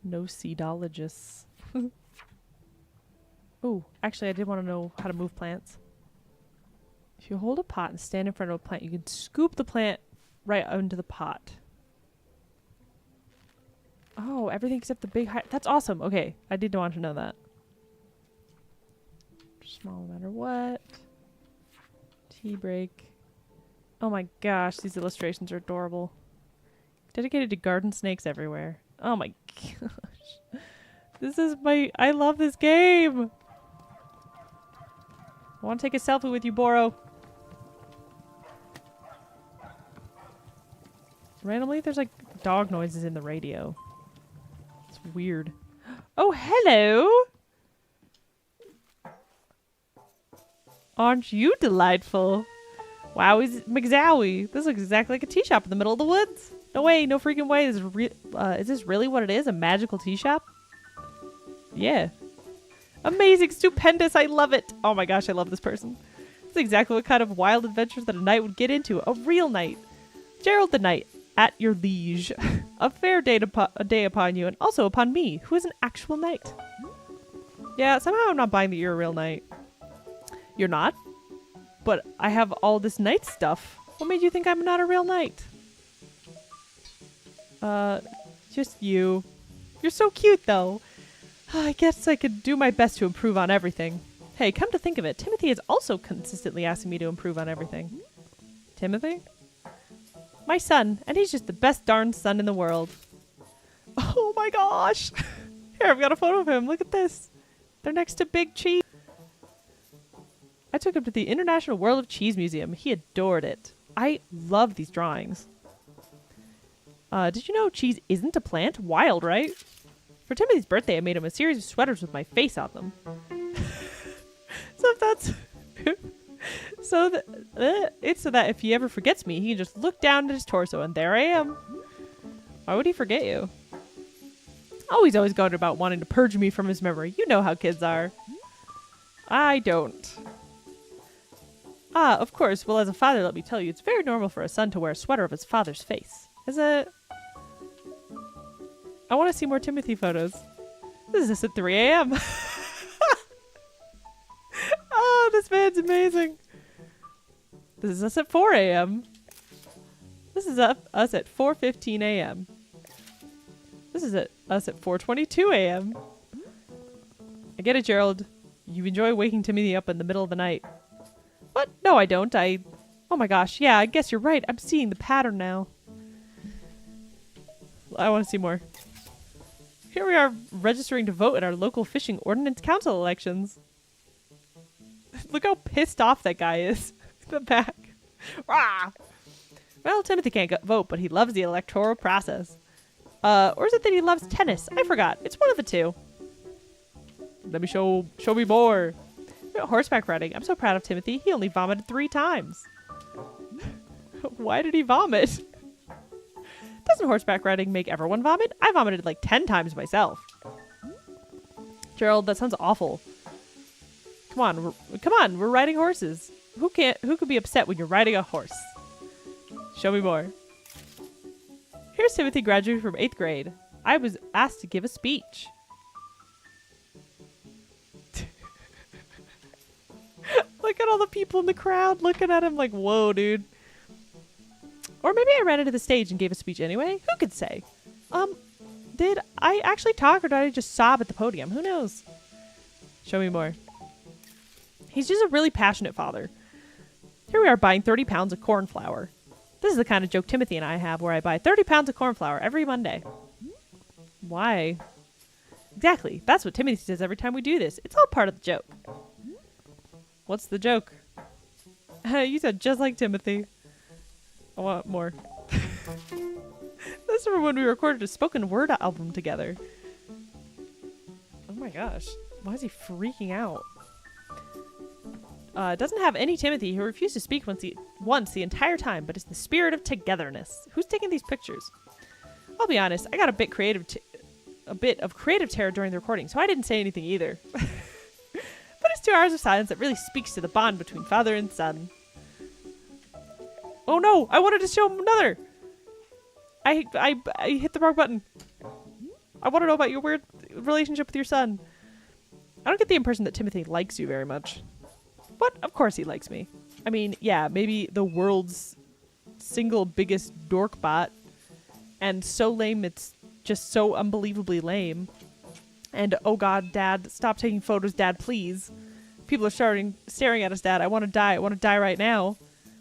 No seedologists. Oh, actually I did want to know how to move plants. If you hold a pot and stand in front of a plant, you can scoop the plant right into the pot. Oh, everything except the big height. That's awesome. Okay, I did want to know that. Small no matter what. Tea break. Oh my gosh, these illustrations are adorable. Dedicated to garden snakes everywhere. Oh my gosh. This is I love this game. I want to take a selfie with you, Boro. Randomly, there's like dog noises in the radio. It's weird. Oh, hello. Aren't you delightful? Wowie McZowie. This looks exactly like a tea shop in the middle of the woods. No way, no freaking way. Is this really what it is? A magical tea shop? Yeah. Amazing, stupendous. I love it. Oh my gosh, I love this person. This is exactly what kind of wild adventures that a knight would get into. A real knight. Gerald the Knight, at your liege. A fair day upon you, and also upon me, who is an actual knight. Yeah, somehow I'm not buying that you're a real knight. You're not? But I have all this knight stuff. What made you think I'm not a real knight? Just you. You're so cute, though. I guess I could do my best to improve on everything. Hey, come to think of it, Timothy is also consistently asking me to improve on everything. Timothy? My son, and he's just the best darn son in the world. Oh my gosh! Here, I've got a photo of him. Look at this. They're next to Big Cheese. I took him to the International World of Cheese Museum. He adored it. I love these drawings. Did you know cheese isn't a plant? Wild, right? For Timothy's birthday, I made him a series of sweaters with my face on them. So if that's... it's so that if he ever forgets me, he can just look down at his torso and there I am. Why would he forget you? Oh, he's always going about wanting to purge me from his memory. You know how kids are. I don't. Ah, of course. Well, as a father, let me tell you, it's very normal for a son to wear a sweater of his father's face. Is it? I want to see more Timothy photos. This is us at 3 a.m. Oh, this man's amazing. This is us at 4 a.m. This is us at 4:15 a.m. This is us at 4:22 a.m. I get it, Gerald. You enjoy waking Timothy up in the middle of the night. What? No, I don't. Oh my gosh. Yeah, I guess you're right. I'm seeing the pattern now. I want to see more. Here we are registering to vote at our local fishing ordinance council elections. Look how pissed off that guy is in the back. Rah! Well, Timothy can't vote, but he loves the electoral process. Or is it that he loves tennis? I forgot. It's one of the two. Let me show me more. Horseback riding. I'm so proud of Timothy. He only vomited 3 times. Why did he vomit? Doesn't horseback riding make everyone vomit? I vomited like 10 times myself. Gerald, that sounds awful. Come on, we're riding horses. Who could be upset when you're riding a horse? Show me more. Here's Timothy graduating from 8th grade. I was asked to give a speech. Look at all the people in the crowd looking at him like, whoa, dude. Or maybe I ran into the stage and gave a speech anyway. Who could say? Did I actually talk or did I just sob at the podium? Who knows? Show me more. He's just a really passionate father. Here we are buying 30 pounds of corn flour. This is the kind of joke Timothy and I have where I buy 30 pounds of corn flour every Monday. Why? Exactly. That's what Timothy says every time we do this. It's all part of the joke. What's the joke? You said just like Timothy. I want more. This is from when we recorded a spoken word album together. Oh my gosh. Why is he freaking out? Doesn't have any Timothy. He refused to speak once the entire time, but it's the spirit of togetherness. Who's taking these pictures? I'll be honest, I got a bit of creative terror during the recording, so I didn't say anything either. But it's 2 hours of silence that really speaks to the bond between father and son. Oh no! I wanted to show him another! I hit the wrong button. I want to know about your weird relationship with your son. I don't get the impression that Timothy likes you very much. But of course he likes me. I mean, yeah, maybe the world's single biggest dork bot. And so lame it's just so unbelievably lame. And oh god, Dad, stop taking photos, Dad, please. People are staring at us, Dad. I want to die. I want to die right now.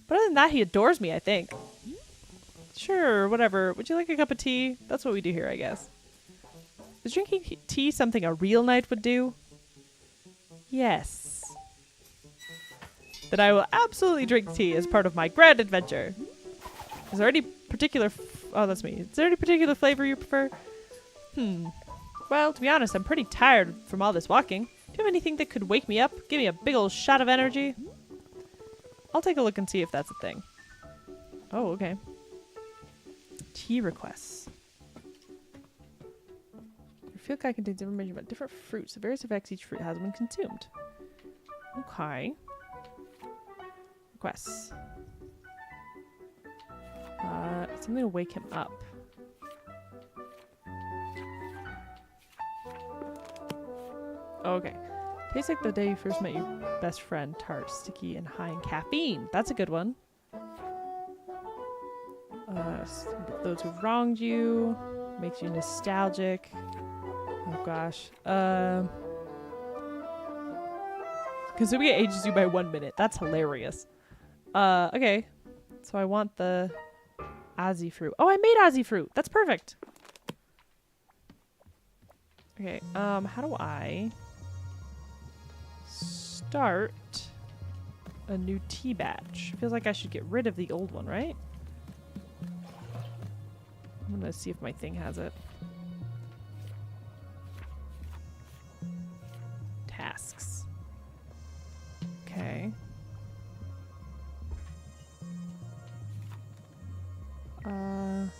But other than that, he adores me, I think. Sure, whatever. Would you like a cup of tea? That's what we do here, I guess. Is drinking tea something a real knight would do? Yes. Then I will absolutely drink tea as part of my grand adventure. Is there any particular... oh, that's me. Is there any particular flavor you prefer? Well, to be honest, I'm pretty tired from all this walking. Do you have anything that could wake me up? Give me a big old shot of energy? I'll take a look and see if that's a thing. Oh, okay. Tea requests. Your field guide contains information about different fruits. The various effects each fruit has when consumed. Okay. Requests. Something to wake him up. Okay. Tastes like the day you first met your best friend. Tart, sticky, and high in caffeine. That's a good one. Those who wronged you. Makes you nostalgic. Oh gosh. Kazumi ages you by 1 minute. That's hilarious. Okay. So I want the Aussie fruit. Oh, I made Aussie fruit. That's perfect. Okay. How do I start a new tea batch? Feels like I should get rid of the old one, right? I'm gonna see if my thing has it. Tasks. Okay. You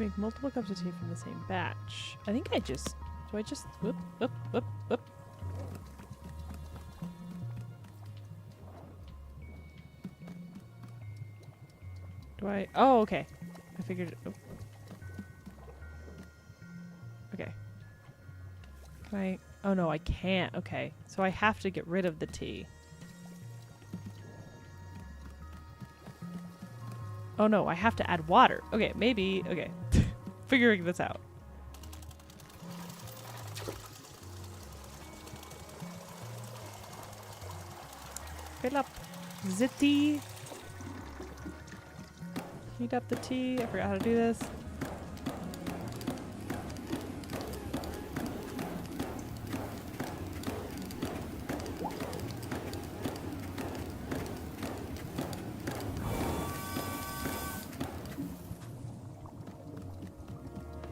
make multiple cups of tea from the same batch. I think I just... Do I just... Whoop, whoop, whoop, whoop. Do I... Oh, okay. I figured... Oh. Okay. Can I... Oh, no, I can't. Okay. So I have to get rid of the tea. Oh, no, I have to add water. Okay, maybe... Okay. Figuring this out. Fill up the tea. Heat up the tea. I forgot how to do this.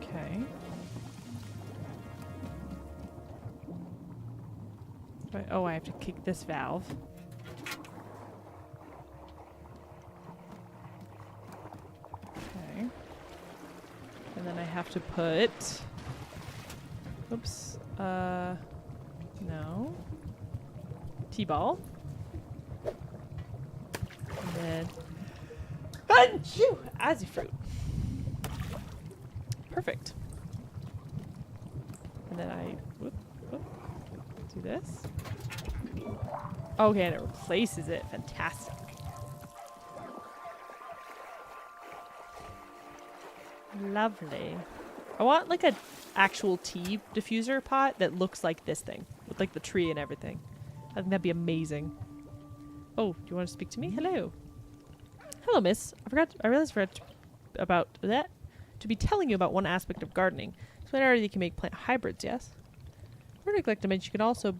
Okay. Oh, I have to kick this valve. And then I have to put... Oops. No. T-ball. And then... Achoo! Azzy fruit. Perfect. And then I... Whoop, whoop. Do this. Okay, and it replaces it. Fantastic. Lovely. I want like a actual tea diffuser pot that looks like this thing with like the tree and everything. I think that'd be amazing. Oh, do you want to speak to me? Hello. Hello, miss. I realized I forgot about that. To be telling you about one aspect of gardening. So I already can make plant hybrids, yes? Or neglect to mention you can also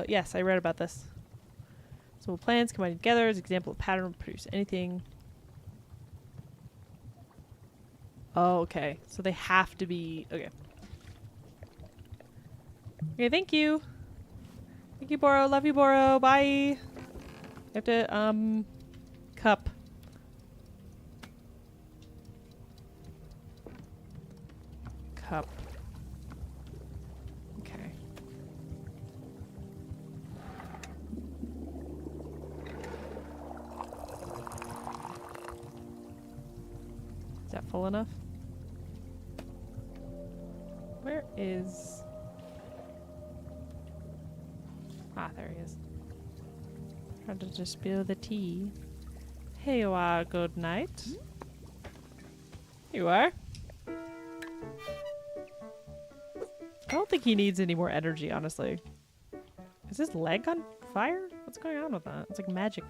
yes, I read about this. So plants combined together as an example of pattern will produce anything. Oh, okay. So they have to be... Okay. Okay, thank you. Thank you, Boro. Love you, Boro. Bye. You have to, cup. Cup. Okay. Is that full enough? Where is... Ah, there he is. Trying to just spill the tea. Here you are, good night. Here you are. I don't think he needs any more energy, honestly. Is his leg on fire? What's going on with that? It's like magic.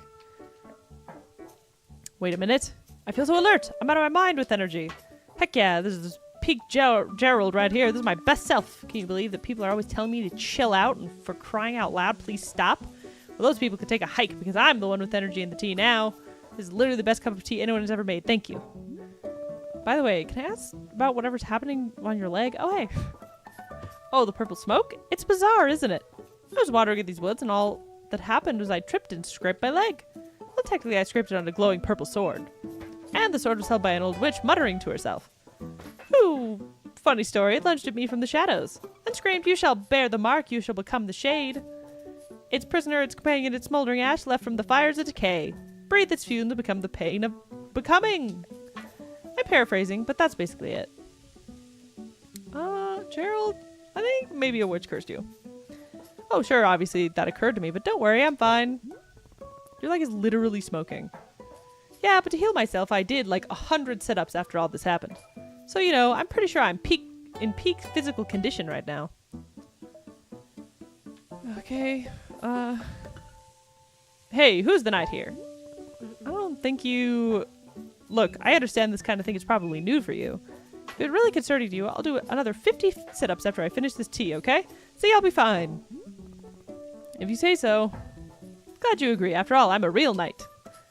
Wait a minute. I feel so alert. I'm out of my mind with energy. Heck yeah, this is peak Gerald right here. This is my best self. Can you believe that people are always telling me to chill out and for crying out loud, please stop? Well, those people could take a hike because I'm the one with energy in the tea now. This is literally the best cup of tea anyone has ever made. Thank you. By the way, can I ask about whatever's happening on your leg? Oh, hey. Oh, the purple smoke? It's bizarre, isn't it? I was wandering in these woods and all that happened was I tripped and scraped my leg. Well, technically I scraped it on a glowing purple sword. And the sword was held by an old witch muttering to herself. Ooh, funny story. It lunged at me from the shadows and screamed, "You shall bear the mark, you shall become the shade." Its prisoner, its companion, its smoldering ash left from the fires of decay. Breathe its fume to become the pain of becoming. I'm paraphrasing, but that's basically it. Gerald, I think maybe a witch cursed you. Oh, sure, obviously that occurred to me, but don't worry, I'm fine. Your leg is literally smoking. Yeah, but to heal myself, I did like 100 sit-ups after all this happened. So, you know, I'm pretty sure I'm in peak physical condition right now. Okay, Hey, who's the knight here? I don't think you... Look, I understand this kind of thing is probably new for you. If it really concerning you, I'll do another 50 sit-ups after I finish this tea, okay? See, I'll be fine. If you say so. Glad you agree. After all, I'm a real knight.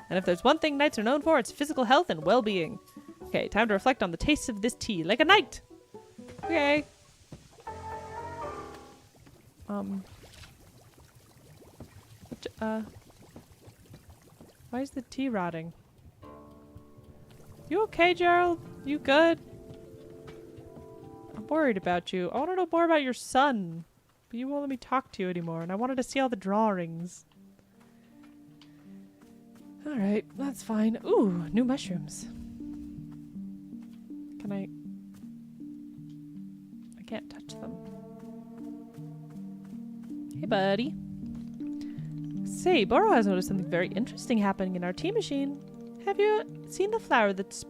And if there's one thing knights are known for, it's physical health and well-being. Okay, time to reflect on the taste of this tea, like a knight. Okay. Why is the tea rotting? You okay, Gerald? You good? I'm worried about you. I want to know more about your son. But you won't let me talk to you anymore, and I wanted to see all the drawings. Alright, that's fine. Ooh, new mushrooms. Can I can't touch them. Hey, buddy. Say, Boro has noticed something very interesting happening in our tea machine. Have you seen the flower that's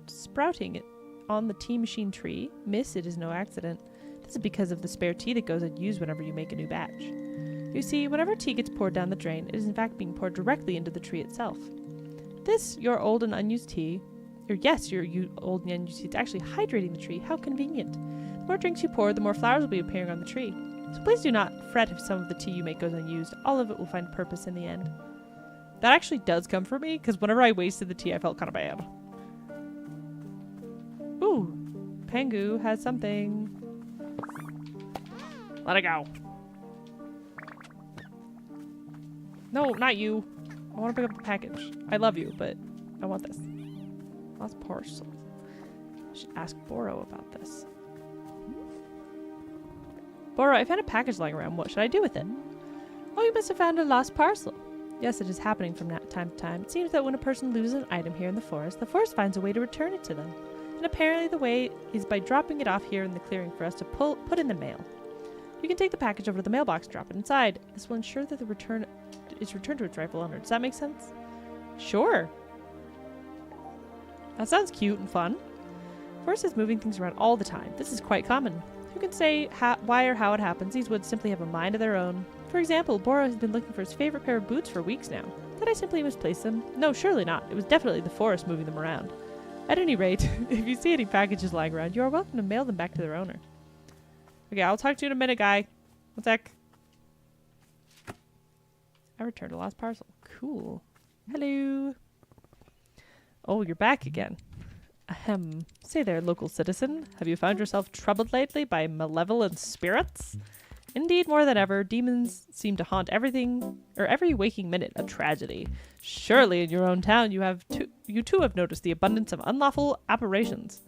sprouting on the tea machine tree? Miss, it is no accident. This is because of the spare tea that goes unused whenever you make a new batch. You see, whenever tea gets poured down the drain, it is in fact being poured directly into the tree itself. This, your old and unused tea, or yes, your old and unused tea, it's actually hydrating the tree. How convenient. The more drinks you pour, the more flowers will be appearing on the tree. So please do not fret if some of the tea you make goes unused. All of it will find purpose in the end. That actually does come from me, because whenever I wasted the tea, I felt kind of bad. Ooh, Pangu has something. Let it go. No, not you. I want to pick up the package. I love you, but I want this. Lost parcel. I should ask Boro about this. Boro, I found a package lying around. What should I do with it? Oh, you must have found a lost parcel. Yes, it is happening from time to time. It seems that when a person loses an item here in the forest finds a way to return it to them. And apparently the way is by dropping it off here in the clearing for us to put in the mail. You can take the package over to the mailbox and drop it inside. This will ensure that the return is returned to its rightful owner. Does that make sense? Sure. That sounds cute and fun. Forest is moving things around all the time. This is quite common. Who can say why or how it happens? These woods simply have a mind of their own. For example, Boro has been looking for his favorite pair of boots for weeks now. Did I simply misplace them? No, surely not. It was definitely the forest moving them around. At any rate, if you see any packages lying around, you are welcome to mail them back to their owner. Okay, I'll talk to you in a minute, guy. One sec. I returned a lost parcel. Cool. Hello. Oh, you're back again. Ahem. Say there, local citizen. Have you found yourself troubled lately by malevolent spirits? Indeed, more than ever, demons seem to haunt everything, or every waking minute, a tragedy. Surely in your own town you too have noticed the abundance of unlawful apparitions.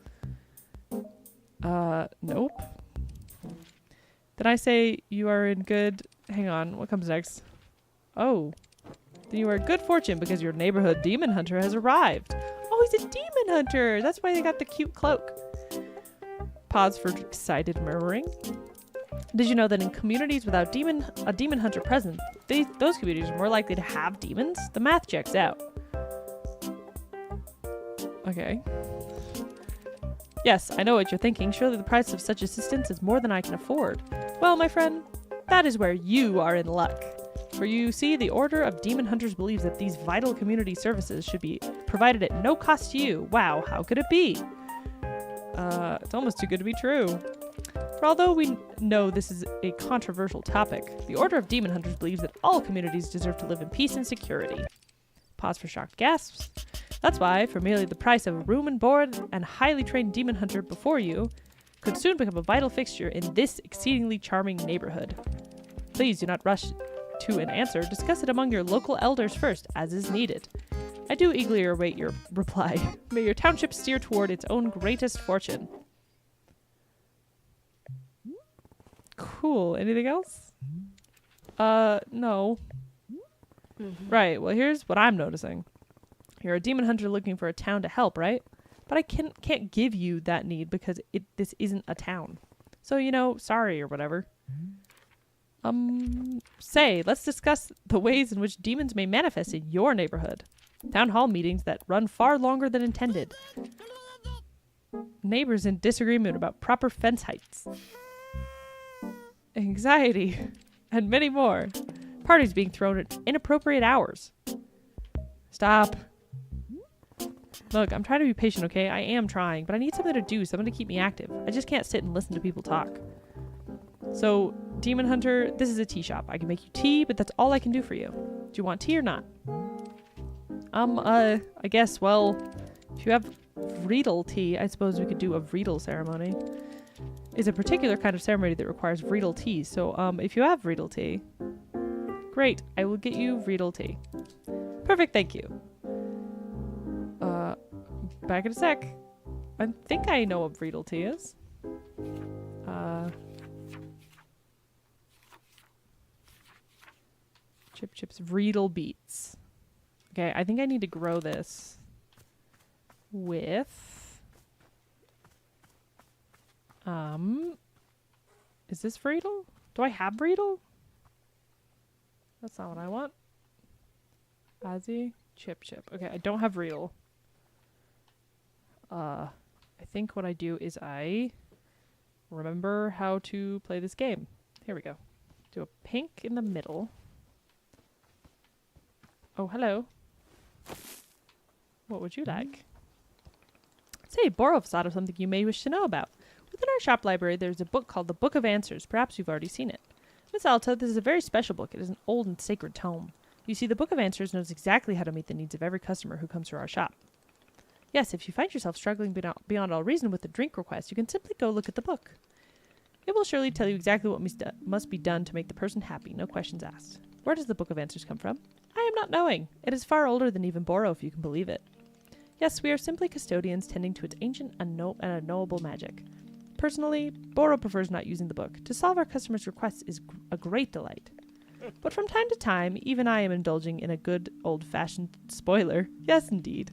Nope. Did I say you are in good... Hang on, what comes next? Oh. Then you are in good fortune because your neighborhood demon hunter has arrived. Oh, he's a demon hunter! That's why they got the cute cloak. Pause for excited murmuring. Did you know that in communities without a demon hunter present, those communities are more likely to have demons? The math checks out. Okay. Yes, I know what you're thinking. Surely the price of such assistance is more than I can afford. Well, my friend, that is where you are in luck. For you see, the Order of Demon Hunters believes that these vital community services should be provided at no cost to you. Wow, how could it be? It's almost too good to be true. For although we know this is a controversial topic, the Order of Demon Hunters believes that all communities deserve to live in peace and security. Pause for shocked gasps. That's why, for merely the price of a room and board and highly trained demon hunter before you, could soon become a vital fixture in this exceedingly charming neighborhood. Please do not rush to an answer. Discuss it among your local elders first, as is needed. I do eagerly await your reply. May your township steer toward its own greatest fortune. Cool. Anything else? No. Right, well here's what I'm noticing. You're a demon hunter looking for a town to help, right? But I can't give you that need because this isn't a town. So, sorry or whatever. Let's discuss the ways in which demons may manifest in your neighborhood. Town hall meetings that run far longer than intended. Neighbors in disagreement about proper fence heights. Anxiety. And many more. Parties being thrown at inappropriate hours. Stop. Look, I'm trying to be patient, okay? I am trying, but I need something to do, something to keep me active. I just can't sit and listen to people talk. So, Demon Hunter, this is a tea shop. I can make you tea, but that's all I can do for you. Do you want tea or not? I guess, well, if you have Vreedle tea. I suppose we could do a Vreedle ceremony. Is a particular kind of ceremony that requires Vreedle tea. So, if you have Vreedle tea, great. I will get you Vreedle tea. Perfect, thank you. Back in a sec. I think I know what Vreedle tea is. Chips, Vreedle beets. Okay, I think I need to grow this with... Is this Vreedle? Do I have Vreedle? That's not what I want. Ozzy, chip. Okay, I don't have Vreedle. I think what I do is I remember how to play this game. Here we go. Do a pink in the middle. Oh, hello. What would you like? Say, Borov thought of something you may wish to know about. Within our shop library, there's a book called The Book of Answers. Perhaps you've already seen it. Miss Alta, this is a very special book. It is an old and sacred tome. You see, the Book of Answers knows exactly how to meet the needs of every customer who comes to our shop. Yes, if you find yourself struggling beyond all reason with a drink request, you can simply go look at the book. It will surely tell you exactly what must be done to make the person happy, no questions asked. Where does the Book of Answers come from? I am not knowing. It is far older than even Boro, if you can believe it. Yes, we are simply custodians tending to its ancient and unknowable magic. Personally, Boro prefers not using the book. To solve our customers' requests is a great delight. But from time to time, even I am indulging in a good old-fashioned spoiler. Yes, indeed.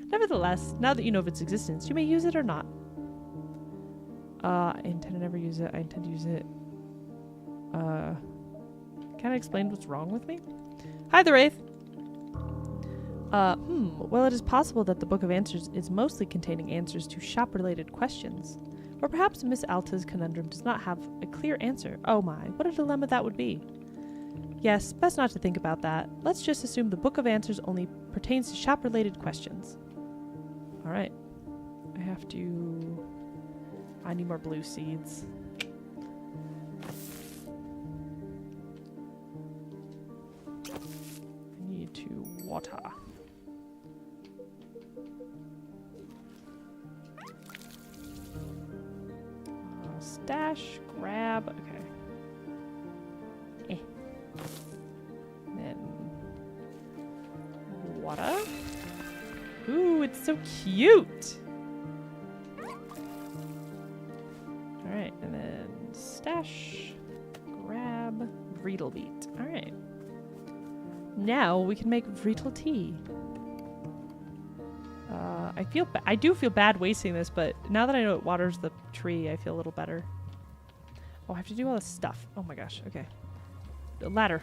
Nevertheless, now that you know of its existence, you may use it or not. I intend to never use it. I intend to use it. Can I explain what's wrong with me? Hi, the Wraith. Well, it is possible that the Book of Answers is mostly containing answers to shop-related questions. Or perhaps Miss Alta's conundrum does not have a clear answer. Oh my, what a dilemma that would be. Yes, best not to think about that. Let's just assume the Book of Answers only pertains to shop-related questions. Alright. I need more blue seeds. I need to water. Stash, grab, okay. Then water. Ooh, it's so cute. Alright, and then stash, grab, Vreedle beet. Alright. Now we can make Vreedle tea. I do feel bad wasting this, but now that I know it waters the tree, I feel a little better. Oh, I have to do all this stuff. Oh my gosh. Okay. The ladder.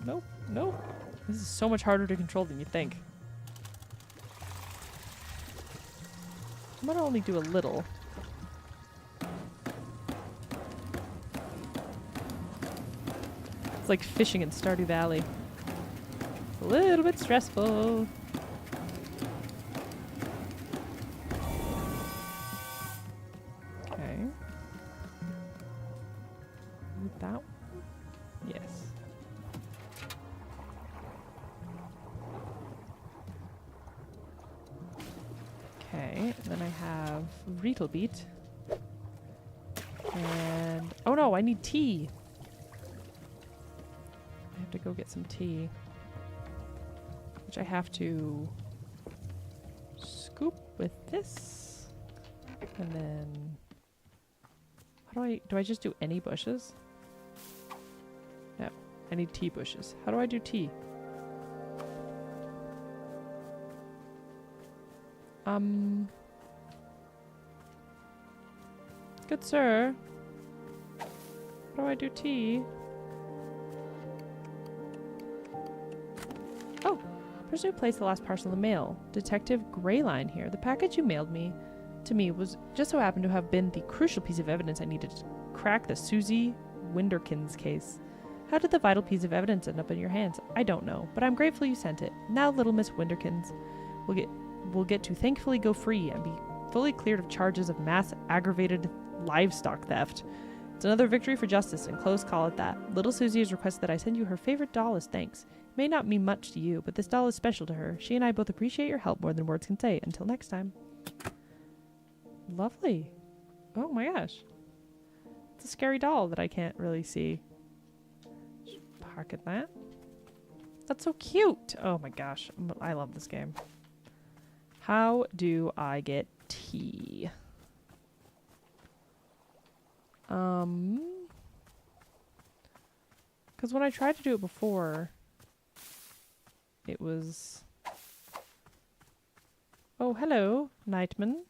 Nope. This is so much harder to control than you think. I'm gonna only do a little. It's like fishing in Stardew Valley. It's a little bit stressful. Okay. With that one? Yes. Okay, and then I have Vreedle beet. And oh no, I need tea. I have to go get some tea, which I have to scoop with this, and then how do I just do any bushes? No, I need tea bushes. How do I do tea? Good sir, how do I do tea? Oh, person who placed the last parcel in the mail. Detective Greyline here. The package you mailed to me was just so happened to have been the crucial piece of evidence I needed to crack the Susie Winderkins case. How did the vital piece of evidence end up in your hands? I don't know, but I'm grateful you sent it. Now little Miss Winderkins will get to thankfully go free and be fully cleared of charges of mass aggravated livestock theft. It's It's another victory for justice, and close call at that. Little Susie has requested that I send you her favorite doll as thanks. It may not mean much to you, but this doll is special to her. She and I both appreciate your help more than words can say. Until next time. Lovely. Oh my gosh. It's a scary doll that I can't really see. Just pocket that. That's so cute. Oh my gosh. I love this game. How do I get tea? Because when I tried to do it before, it was... Oh, hello, Nightman.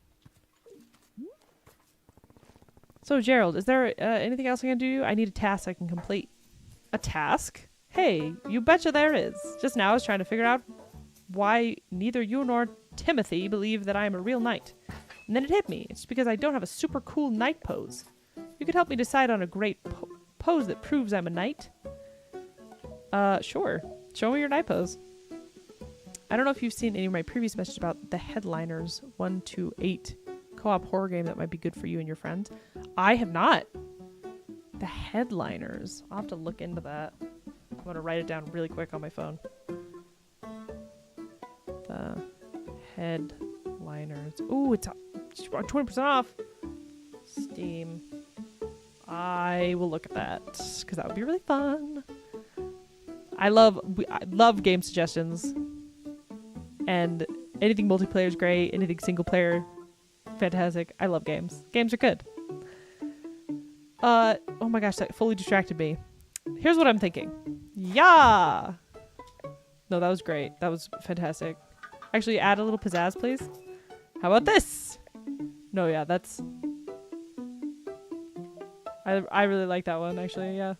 So, Gerald, is there anything else I can do? I need a task I can complete. A task? Hey, you betcha there is. Just now I was trying to figure out why neither you nor Timothy believe that I am a real knight. And then it hit me. It's because I don't have a super cool knight pose. You could help me decide on a great pose that proves I'm a knight. Sure. Show me your knight pose. I don't know if you've seen any of my previous messages about the Headliners 1 to 8 co-op horror game that might be good for you and your friends. I have not. The Headliners. I'll have to look into that. I'm going to write it down really quick on my phone. The Headliners. Ooh, it's 20% off. Steam. I will look at that because that would be really fun. I love game suggestions, and anything multiplayer is great. Anything single player, fantastic. I love games. Games are good. Oh my gosh, that fully distracted me. Here's what I'm thinking. Yeah. No, that was great. That was fantastic. Actually, add a little pizzazz, please. How about this? No, yeah, that's... I really like that one, actually, yeah.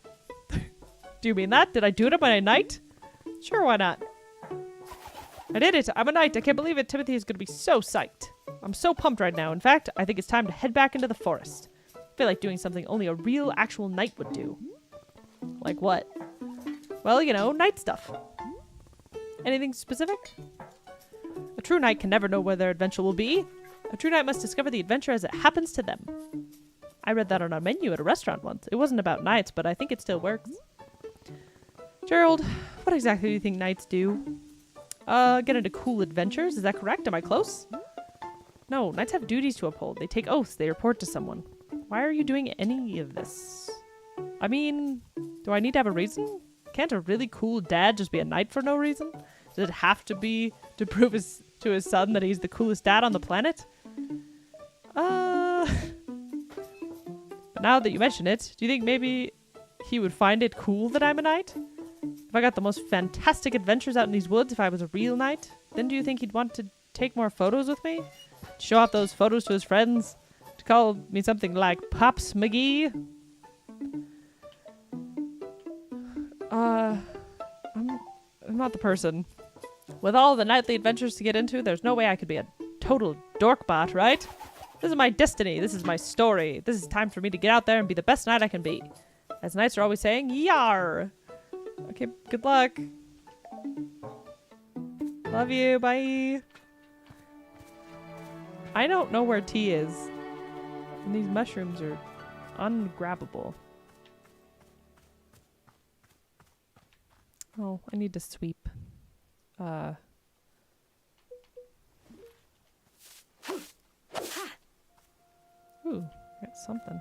Do you mean that? Did I do it at my night? Sure, why not? I did it! I'm a knight! I can't believe it! Timothy is gonna be so psyched. I'm so pumped right now. In fact, I think it's time to head back into the forest. I feel like doing something only a real, actual knight would do. Like what? Well, you know, knight stuff. Anything specific? A true knight can never know where their adventure will be. A true knight must discover the adventure as it happens to them. I read that on a menu at a restaurant once. It wasn't about knights, but I think it still works. Gerald, what exactly do you think knights do? Get into cool adventures? Is that correct? Am I close? No, knights have duties to uphold. They take oaths. They report to someone. Why are you doing any of this? I mean, do I need to have a reason? Can't a really cool dad just be a knight for no reason? Does it have to be to prove to his son that he's the coolest dad on the planet? But now that you mention it, do you think maybe he would find it cool that I'm a knight? If I got the most fantastic adventures out in these woods if I was a real knight, then do you think he'd want to take more photos with me? Show off those photos to his friends? To call me something like Pops McGee? I'm not the person. With all the nightly adventures to get into, there's no way I could be a total dorkbot, right? This is my destiny. This is my story. This is time for me to get out there and be the best knight I can be. As knights are always saying, yar! Okay, good luck. Love you, bye! I don't know where tea is. And these mushrooms are ungrabbable. Oh, I need to sweep. Ooh, got something.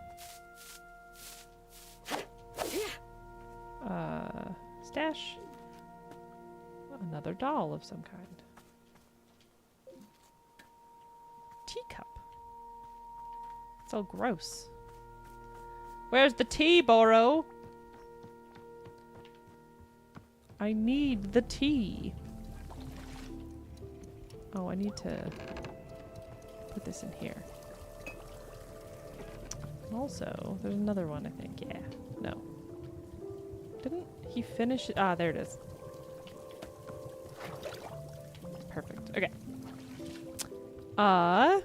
Stash. Another doll of some kind. Teacup. It's all gross. Where's the tea, Boro? I need the tea. Oh, I need to put this in here. Also, there's another one, I think. Yeah. No. Didn't he finish it? Ah, there it is. Perfect. Okay. I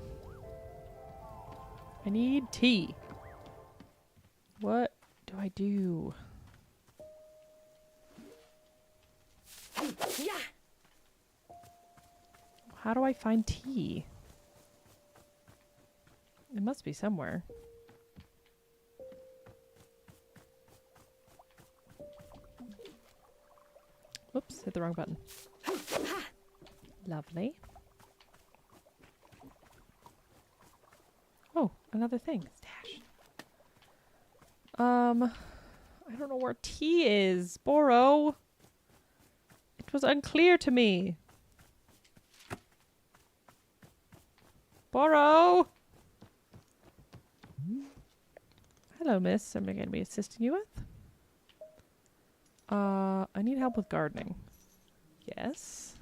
need tea. What do I do? How do I find tea? It must be somewhere. Whoops, hit the wrong button. Lovely. Oh, another thing. Stash. I don't know where tea is. Boro. It was unclear to me. Boro. Hello, miss. Am I going to be assisting you with? I need help with gardening. Yes.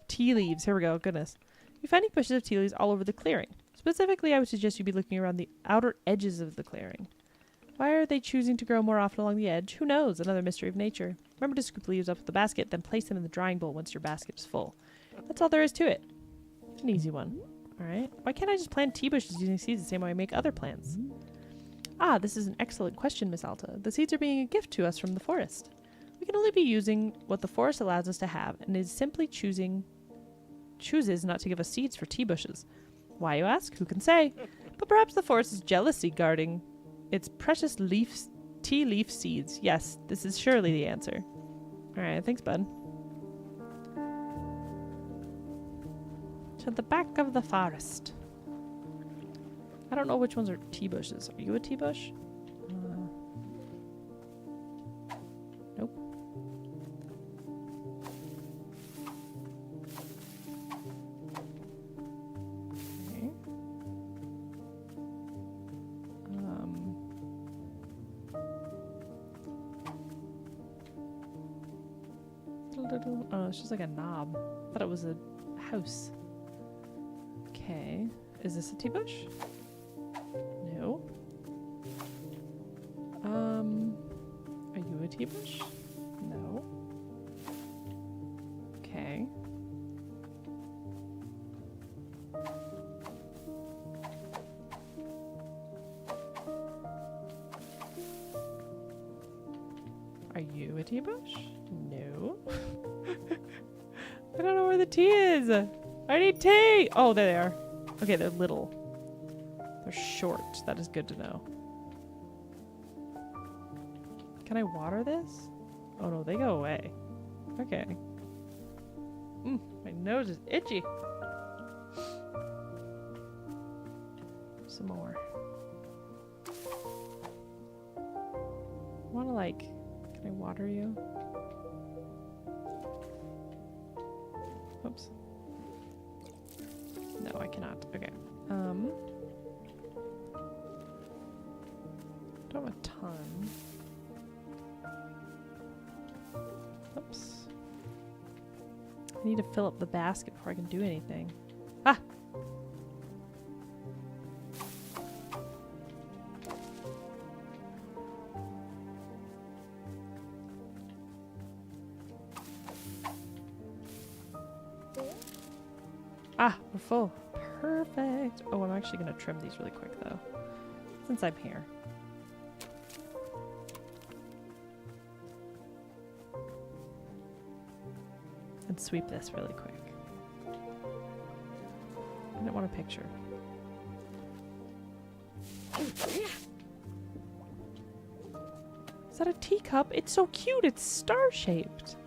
Tea leaves. Here we go. Goodness. You're finding bushes of tea leaves all over the clearing. Specifically, I would suggest you be looking around the outer edges of the clearing. Why are they choosing to grow more often along the edge? Who knows? Another mystery of nature. Remember to scoop leaves up with the basket, then place them in the drying bowl once your basket is full. That's all there is to it. An easy one. Alright. Why can't I just plant tea bushes using seeds the same way I make other plants? Ah, this is an excellent question, Miss Alta. The seeds are being a gift to us from the forest. We can only be using what the forest allows us to have, and is simply chooses not to give us seeds for tea bushes. Why, you ask? Who can say? But perhaps the forest is jealousy guarding its precious tea leaf seeds. Yes, this is surely the answer. Alright, thanks, bud. To the back of the forest. I don't know which ones are tea bushes. Are you a tea bush? Nope. Okay. Oh, it's just like a knob. I thought it was a house. Okay. Is this a tea bush? No. Are you a tea bush? No. Okay. Are you a tea bush? No. I don't know where the tea is. I need tea. Oh, there they are. Okay, they're little. They're short. That is good to know. Can I water this? Oh no, they go away. Okay. My nose is itchy. Some more. Wanna like, can I water you? Oops. No, I cannot. Okay. Don't have a ton. Oops. I need to fill up the basket before I can do anything. Ah! Ah, we're full. Perfect. Oh, I'm actually going to trim these really quick, though, since I'm here. And sweep this really quick. I don't want a picture. Is that a teacup? It's so cute. It's star-shaped.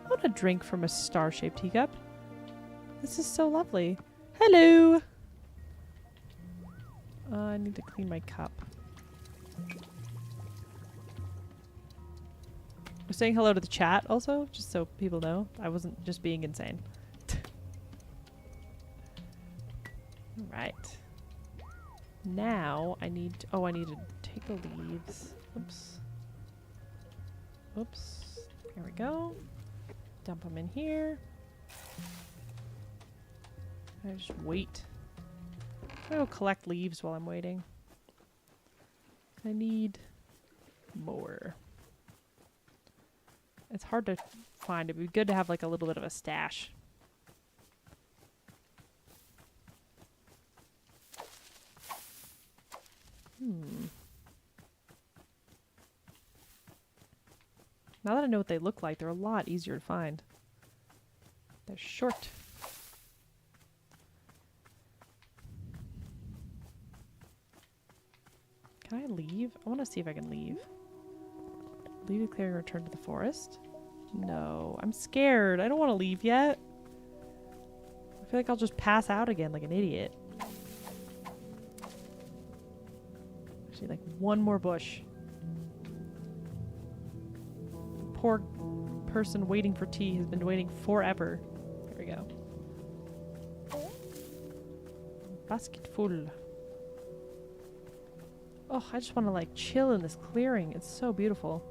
I want a drink from a star-shaped teacup. This is so lovely. Hello! I need to clean my cup. I'm saying hello to the chat also, just so people know. I wasn't just being insane. Alright. Now I need to, I need to take the leaves. Oops. Oops. Here we go. Dump them in here. I just wait. I'm gonna go collect leaves while I'm waiting. I need more. It's hard to find. It'd be good to have like a little bit of a stash. Now that I know what they look like, they're a lot easier to find. They're short. Can I leave? I want to see if I can leave. Leave the clearing and return to the forest. No, I'm scared. I don't want to leave yet. I feel like I'll just pass out again like an idiot. Actually, like one more bush. The poor person waiting for tea has been waiting forever. There we go. Basket full. Oh, I just want to like chill in this clearing. It's so beautiful.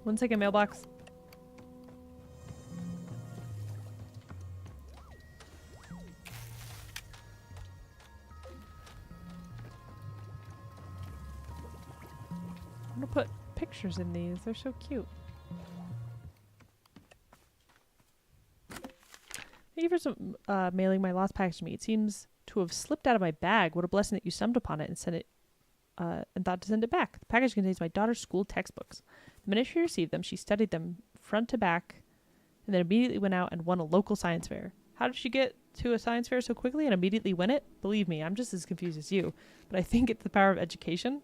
1 second, mailbox. I'm gonna put pictures in these. They're so cute. Thank you for mailing my lost package to me. It seems to have slipped out of my bag. What a blessing that you stumbled upon it and sent it and thought to send it back. The package contains my daughter's school textbooks. The minute she received them, she studied them front to back and then immediately went out and won a local science fair. How did she get to a science fair so quickly and immediately win it? Believe me, I'm just as confused as you, but I think it's the power of education.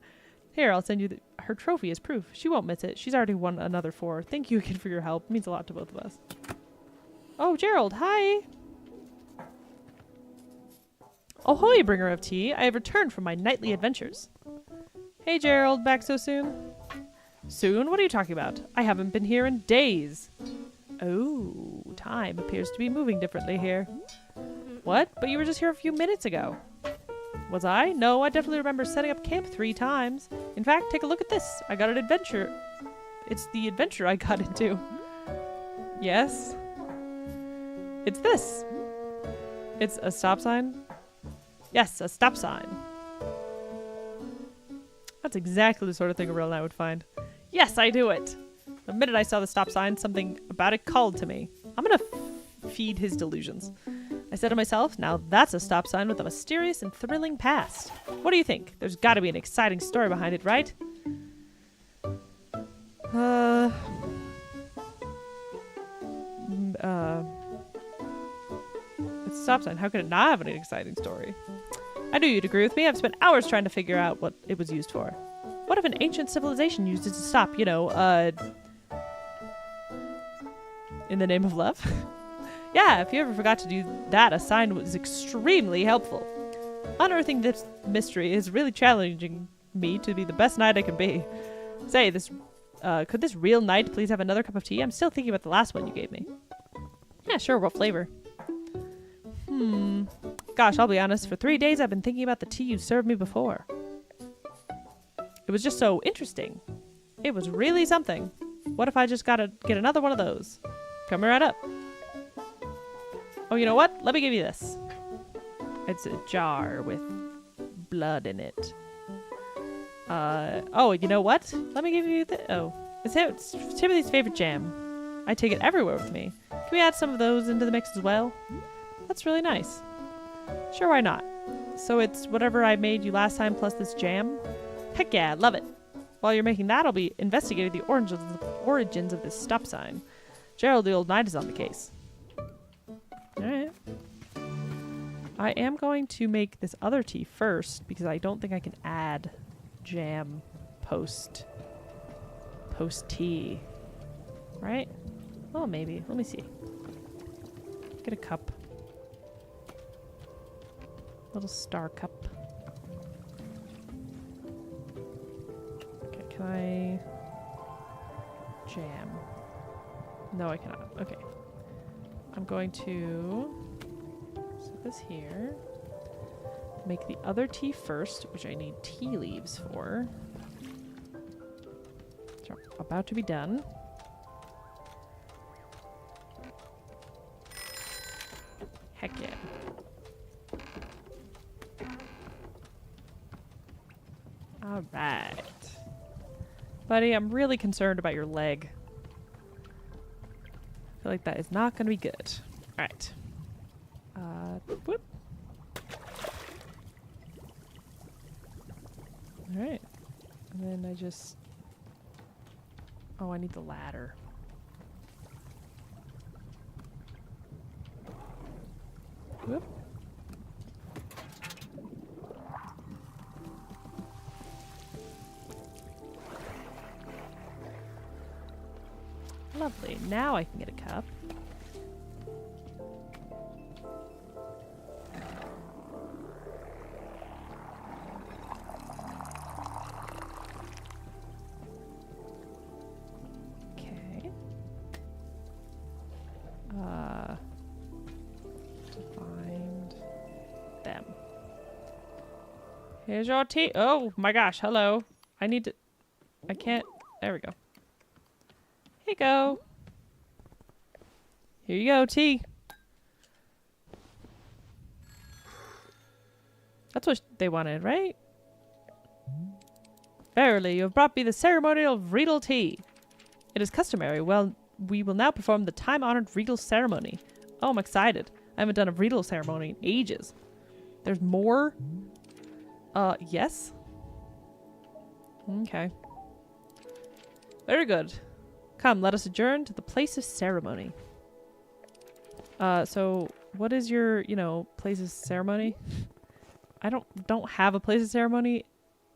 Here, I'll send you her trophy as proof. She won't miss it. She's already won another 4. Thank you again for your help. It means a lot to both of us. Oh, Gerald, hi! Oh, holy bringer of tea. I have returned from my nightly adventures. Hey, Gerald, back so soon? Soon? What are you talking about? I haven't been here in days. Oh, time appears to be moving differently here. What? But you were just here a few minutes ago. Was I? No, I definitely remember setting up camp 3 times. In fact, take a look at this. I got an adventure. It's the adventure I got into. Yes? It's this. It's a stop sign? Yes, a stop sign. That's exactly the sort of thing a real knight would find. Yes, I do it. The minute I saw the stop sign, something about it called to me. I'm gonna feed his delusions. I said to myself, now that's a stop sign with a mysterious and thrilling past. What do you think? There's gotta be an exciting story behind it, right? It's a stop sign. How could it not have an exciting story? I knew you'd agree with me. I've spent hours trying to figure out what it was used for. What if an ancient civilization used it to stop, you know, in the name of love? Yeah, if you ever forgot to do that, a sign was extremely helpful. Unearthing this mystery is really challenging me to be the best knight I can be. Say, could this real knight please have another cup of tea? I'm still thinking about the last one you gave me. Yeah, sure, what flavor? Gosh, I'll be honest, for 3 days I've been thinking about the tea you served me before. It was just so interesting. It was really something. What if I just gotta get another one of those? Coming right up. Oh, you know what? Let me give you this. It's a jar with blood in it. Oh, you know what? Let me give you it's Timothy's favorite jam. I take it everywhere with me. Can we add some of those into the mix as well? That's really nice. Sure, why not? So it's whatever I made you last time plus this jam? Heck yeah, love it. While you're making that, I'll be investigating the origins of this stop sign. Gerald the Old Knight is on the case. Alright. I am going to make this other tea first because I don't think I can add jam post tea. Right? Oh, maybe. Let me see. Get a cup. Little star cup. Okay, can I jam? No, I cannot. Okay. I'm going to set this here. Make the other tea first, which I need tea leaves for. Which are about to be done. Heck yeah. Alright. Buddy, I'm really concerned about your leg. I feel like that is not going to be good. Alright. Whoop. Alright. And then I just... Oh, I need the ladder. Whoop. Lovely. Now I can get a cup. Okay. Find them. Here's your tea. Oh my gosh, hello. I need to... I can't... There we go. Here you go. Here you go, tea. That's what they wanted, right? Verily, you have brought me the ceremonial regal tea. It is customary. Well, we will now perform the time-honored regal ceremony. Oh, I'm excited. I haven't done a regal ceremony in ages. There's more? Yes. Okay. Very good. Come, let us adjourn to the place of ceremony. So what is your, place of ceremony? I don't have a place of ceremony,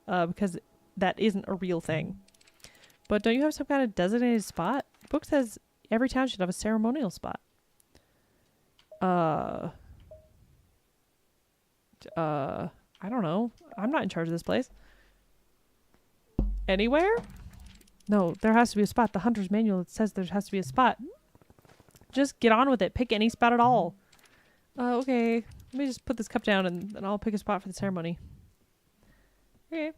because that isn't a real thing. But don't you have some kind of designated spot? The book says every town should have a ceremonial spot. I don't know. I'm not in charge of this place. Anywhere? No, there has to be a spot. The hunter's manual, it says there has to be a spot. Just get on with it. Pick any spot at all. Okay. Let me just put this cup down and I'll pick a spot for the ceremony. Okay.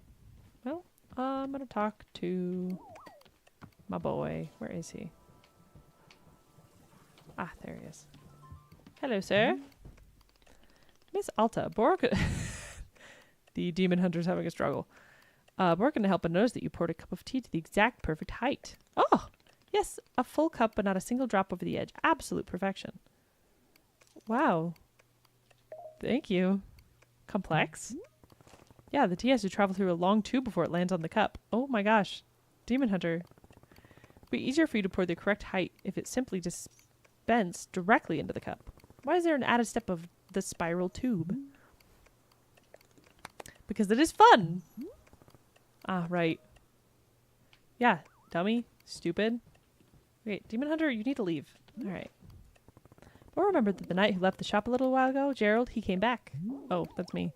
Well, I'm gonna talk to my boy. Where is he? Ah, there he is. Hello, sir. Miss Alta, Borg... The demon hunter's having a struggle. We're going to help but notice that you poured a cup of tea to the exact perfect height. Oh, yes, a full cup but not a single drop over the edge. Absolute perfection. Wow. Thank you. Complex? Yeah, the tea has to travel through a long tube before it lands on the cup. Oh my gosh. Demon hunter. It'd be easier for you to pour the correct height if it simply dispensed directly into the cup. Why is there an added step of the spiral tube? Because it is fun. Ah, right. Yeah, dummy. Stupid. Wait, Demon Hunter, you need to leave. Alright. Or remember that the knight who left the shop a little while ago, Gerald, he came back. Oh, that's me.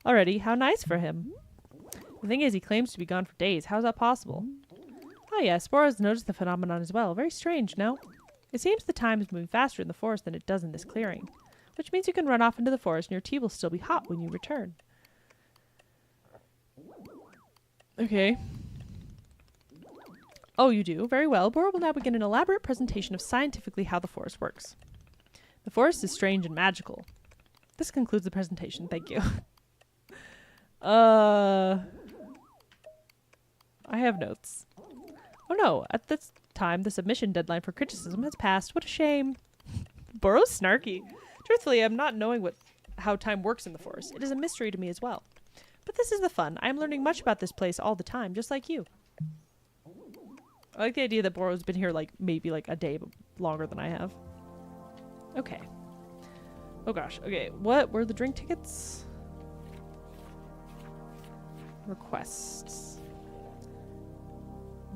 Already, how nice for him. The thing is, he claims to be gone for days. How's that possible? Ah, yes, Spora has noticed the phenomenon as well. Very strange, no? It seems the time is moving faster in the forest than it does in this clearing. Which means you can run off into the forest and your tea will still be hot when you return. Okay. Oh, you do? Very well. Bora will now begin an elaborate presentation of scientifically how the forest works. The forest is strange and magical. This concludes the presentation. Thank you. I have notes. Oh no, at this time, the submission deadline for criticism has passed. What a shame. Boro's snarky. Truthfully, I'm not knowing how time works in the forest. It is a mystery to me as well. But this is the fun. I am learning much about this place all the time, just like you. I like the idea that Boro's been here maybe a day longer than I have. Okay. Oh gosh. Okay. What were the drink tickets? Requests.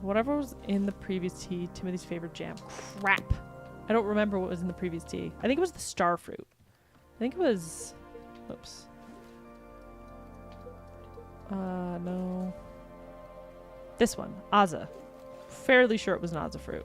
Whatever was in the previous tea, Timothy's favorite jam. Crap. I don't remember what was in the previous tea. I think it was the star fruit. I think it was... Oops. No. This one. Aza. Fairly sure it was an Aza fruit.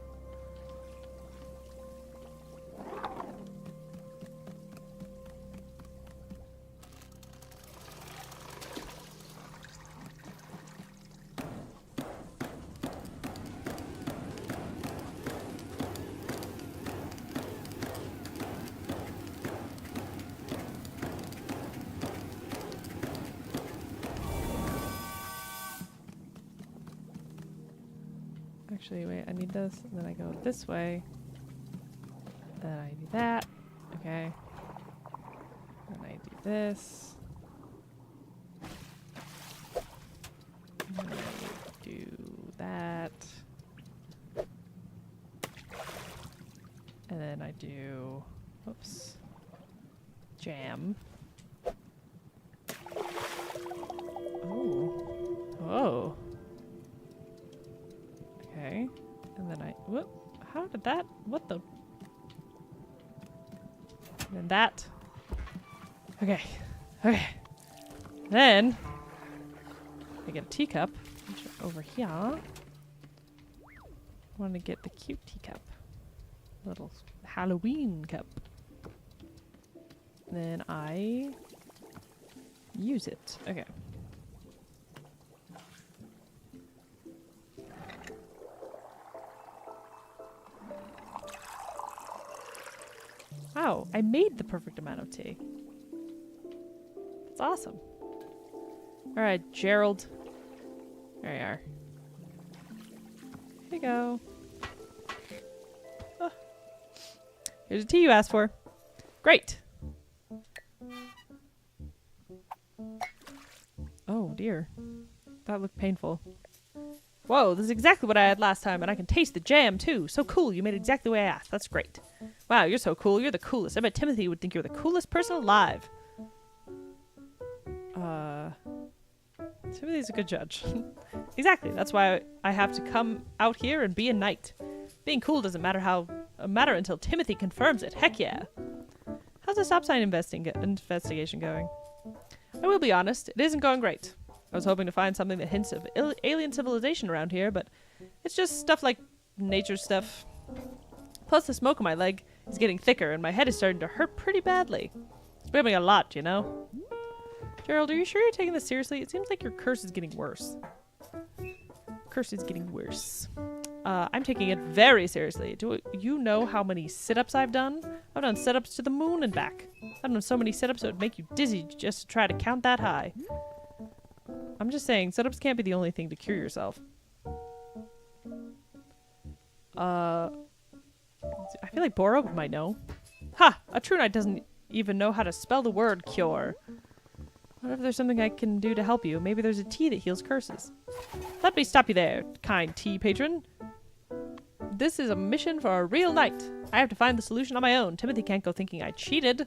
Actually, wait, I need this, and then I go this way. Then I do that. Okay. Then I do this. And then I do that. And then I do, whoops, jam. Oh. Whoa. Okay. And then whoop. How did that? What the? And then that. Okay. Okay. Then I get a teacup which is over here. I want to get the cute teacup. Little Halloween cup. Then I use it. Okay. Wow, I made the perfect amount of tea. That's awesome. Alright, Gerald. There you are. Here you go. Oh. Here's the tea you asked for. Great. Oh dear. That looked painful. Whoa, this is exactly what I had last time, and I can taste the jam too. So cool, you made it exactly the way I asked. That's great. Wow, you're so cool. You're the coolest. I bet Timothy would think you're the coolest person alive. Timothy's a good judge. Exactly. That's why I have to come out here and be a knight. Being cool doesn't matter until Timothy confirms it. Heck yeah. How's the stop sign investigation going? I will be honest, it isn't going great. I was hoping to find something that hints of alien civilization around here, but it's just stuff like nature stuff. Plus the smoke on my leg is getting thicker and my head is starting to hurt pretty badly. It's becoming a lot, you know? Gerald, are you sure you're taking this seriously? It seems like your curse is getting worse. Curse is getting worse. I'm taking it very seriously. Do you know how many sit-ups I've done? I've done sit-ups to the moon and back. I've done so many sit-ups it would make you dizzy just to try to count that high. I'm just saying, sit-ups can't be the only thing to cure yourself. I feel like Boro might know. Ha! A true knight doesn't even know how to spell the word cure. What if there's something I can do to help you? Maybe there's a tea that heals curses. Let me stop you there, kind tea patron. This is a mission for a real knight. I have to find the solution on my own. Timothy can't go thinking I cheated.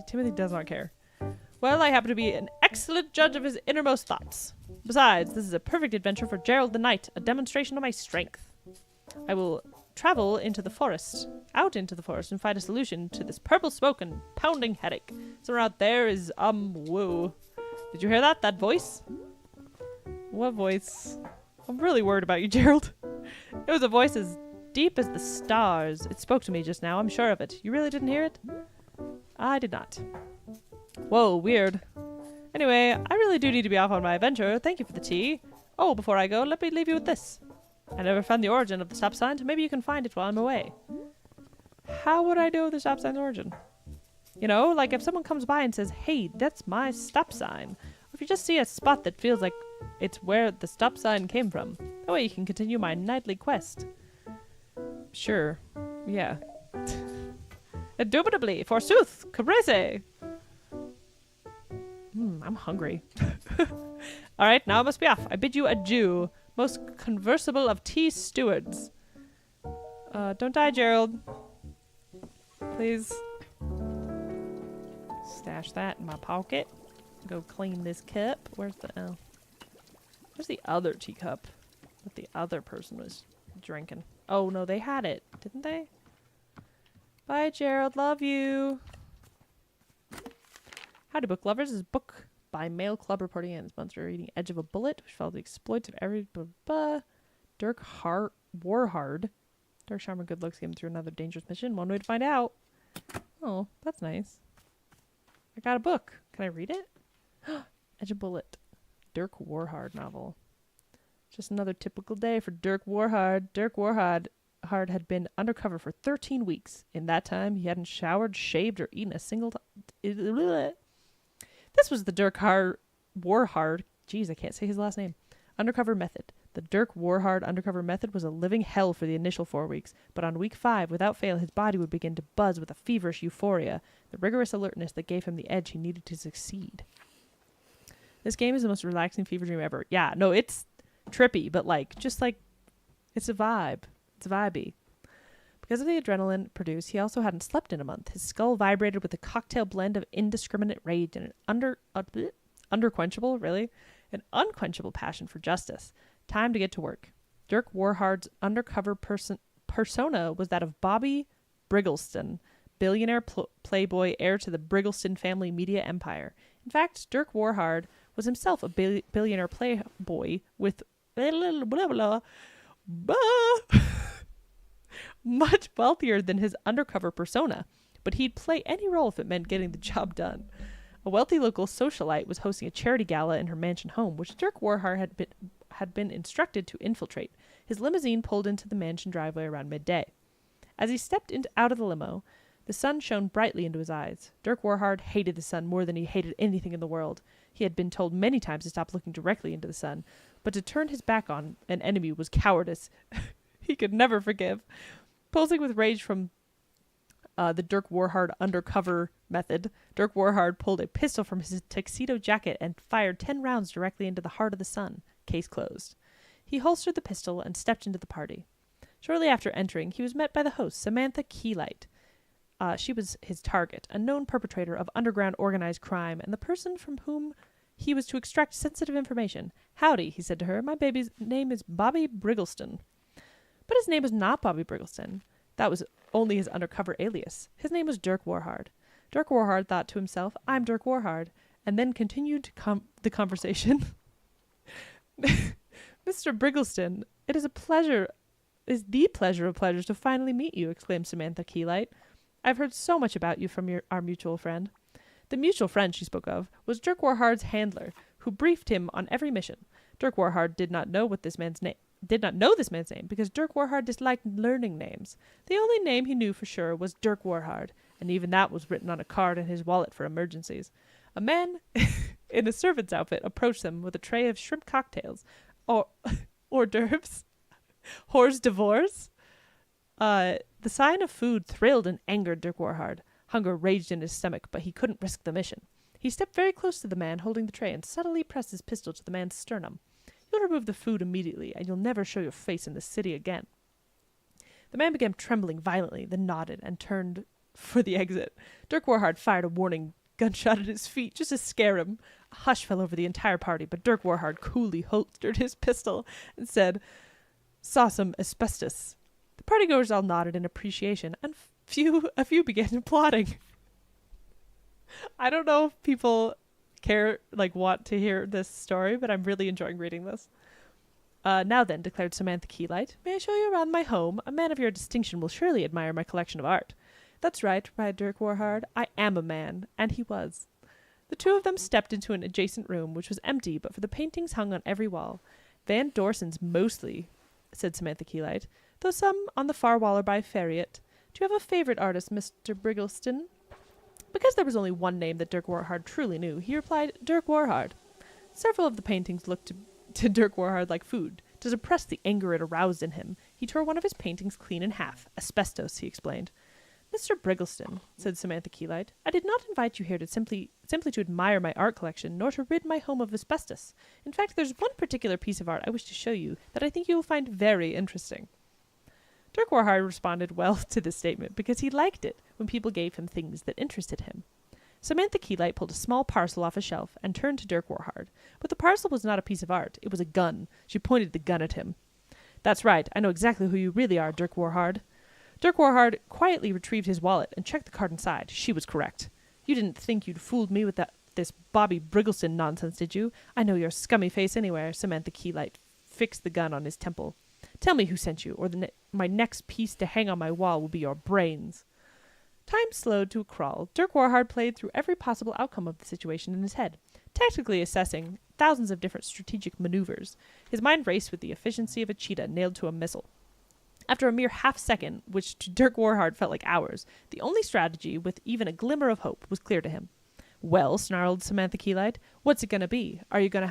Timothy does not care. Well, I happen to be an excellent judge of his innermost thoughts. Besides, this is a perfect adventure for Gerald the Knight, a demonstration of my strength. I will travel out into the forest, and find a solution to this purple smoke and pounding headache. Somewhere out there is, whoa. Did you hear that? That voice? What voice? I'm really worried about you, Gerald. It was a voice as deep as the stars. It spoke to me just now, I'm sure of it. You really didn't hear it? I did not. Whoa, weird. Anyway, I really do need to be off on my adventure. Thank you for the tea. Oh, before I go, let me leave you with this. I never found the origin of the stop sign, so maybe you can find it while I'm away. How would I know the stop sign's origin? You know, like if someone comes by and says, hey, that's my stop sign. Or if you just see a spot that feels like it's where the stop sign came from. That way you can continue my nightly quest. Sure. Yeah. Indubitably, forsooth, caprese. I'm hungry. Alright, now I must be off. I bid you adieu, most conversable of tea stewards. Don't die, Gerald. Please. Stash that in my pocket. Go clean this cup. Where's the other teacup that the other person was drinking? Oh, no, they had it, didn't they? Bye, Gerald. Love you. Howdy, book lovers. This is a book by male club reporting in. Monster reading Edge of a Bullet, which follows the exploits of every Dirk Warhard. Dark charm and good looks get him through another dangerous mission. One way to find out. Oh, that's nice. I got a book. Can I read it? Edge of a Bullet. Dirk Warhard novel. Just another typical day for Dirk Warhard. Dirk Warhard had been undercover for 13 weeks. In that time, he hadn't showered, shaved, or eaten a single time. This was the Dirk Warhard. Jeez, I can't say his last name. Undercover method. The Dirk Warhard undercover method was a living hell for the initial 4 weeks, but on week 5, without fail, his body would begin to buzz with a feverish euphoria, the rigorous alertness that gave him the edge he needed to succeed. This game is the most relaxing fever dream ever. Yeah, no, it's trippy, but it's a vibe. It's vibey. Because of the adrenaline produced, he also hadn't slept in a month. His skull vibrated with a cocktail blend of indiscriminate rage and an unquenchable passion for justice. Time to get to work. Dirk Warhard's undercover persona was that of Bobby Briggleston, billionaire playboy heir to the Briggleston family media empire. In fact, Dirk Warhard was himself a billionaire playboy with blah, blah, blah, blah, much wealthier than his undercover persona, but he'd play any role if it meant getting the job done. A wealthy local socialite was hosting a charity gala in her mansion home, which Dirk Warhard had been instructed to infiltrate. His limousine pulled into the mansion driveway around midday. As he stepped out of the limo, the sun shone brightly into his eyes. Dirk Warhard hated the sun more than he hated anything in the world. He had been told many times to stop looking directly into the sun, but to turn his back on an enemy was cowardice. He could never forgive. Pulsing with rage from the Dirk Warhard undercover method, Dirk Warhard pulled a pistol from his tuxedo jacket and fired 10 rounds directly into the heart of the sun. Case closed. He holstered the pistol and stepped into the party. Shortly after entering, he was met by the host, Samantha Keylight. She was his target, a known perpetrator of underground organized crime, and the person from whom he was to extract sensitive information. "Howdy," he said to her. "My baby's name is Bobby Briggleston." But his name was not Bobby Briggleston. That was only his undercover alias. His name was Dirk Warhard. Dirk Warhard thought to himself, "I'm Dirk Warhard," and then continued the conversation. "Mr. Briggleston, it is the pleasure of pleasures to finally meet you," exclaimed Samantha Keylight. "I've heard so much about you from our mutual friend." The mutual friend she spoke of was Dirk Warhard's handler, who briefed him on every mission. Dirk Warhard did not know this man's name because Dirk Warhard disliked learning names. The only name he knew for sure was Dirk Warhard, and even that was written on a card in his wallet for emergencies. A man in a servant's outfit approached them with a tray of shrimp cocktails, or hors d'oeuvres, hors d'oeuvres. The sign of food thrilled and angered Dirk Warhard. Hunger raged in his stomach, but he couldn't risk the mission. He stepped very close to the man holding the tray and subtly pressed his pistol to the man's sternum. "You'll remove the food immediately, and you'll never show your face in this city again." The man began trembling violently, then nodded and turned for the exit. Dirk Warhard fired a warning gunshot at his feet just to scare him. A hush fell over the entire party, but Dirk Warhard coolly holstered his pistol and said, "Saw some asbestos." The partygoers all nodded in appreciation, and a few began applauding. I don't know if people want to hear this story, but I'm really enjoying reading this. "Now then," declared Samantha Keylight, "may I show you around my home? A man of your distinction will surely admire my collection of art." "That's right," replied Dirk Warhard. "I am a man." And he was. The two of them stepped into an adjacent room, which was empty, but for the paintings hung on every wall. "Van Dorsens mostly," said Samantha Keylight, "though some on the far wall are by Ferriot. Do you have a favorite artist, Mr. Briggleston?" Because there was only one name that Dirk Warhard truly knew, he replied, "Dirk Warhard." Several of the paintings looked to Dirk Warhard like food. To suppress the anger it aroused in him, he tore one of his paintings clean in half. "Asbestos," he explained. "Mr. Briggleston," said Samantha Keylight, "I did not invite you here to simply to admire my art collection, nor to rid my home of asbestos. In fact, there's one particular piece of art I wish to show you that I think you will find very interesting." Dirk Warhard responded well to this statement because he liked it when people gave him things that interested him. Samantha Keylight pulled a small parcel off a shelf and turned to Dirk Warhard. But the parcel was not a piece of art. It was a gun. She pointed the gun at him. "That's right. I know exactly who you really are, Dirk Warhard." Dirk Warhard quietly retrieved his wallet and checked the card inside. She was correct. "You didn't think you'd fooled me with this Bobby Briggleston nonsense, did you? I know your scummy face anywhere." Samantha Keylight fixed the gun on his temple. "Tell me who sent you, or my next piece to hang on my wall will be your brains." Time slowed to a crawl. Dirk Warhard played through every possible outcome of the situation in his head, tactically assessing thousands of different strategic maneuvers. His mind raced with the efficiency of a cheetah nailed to a missile. After a mere half-second, which to Dirk Warhard felt like hours, the only strategy with even a glimmer of hope was clear to him. "Well," snarled Samantha Keylight, "what's it going to be? Are you going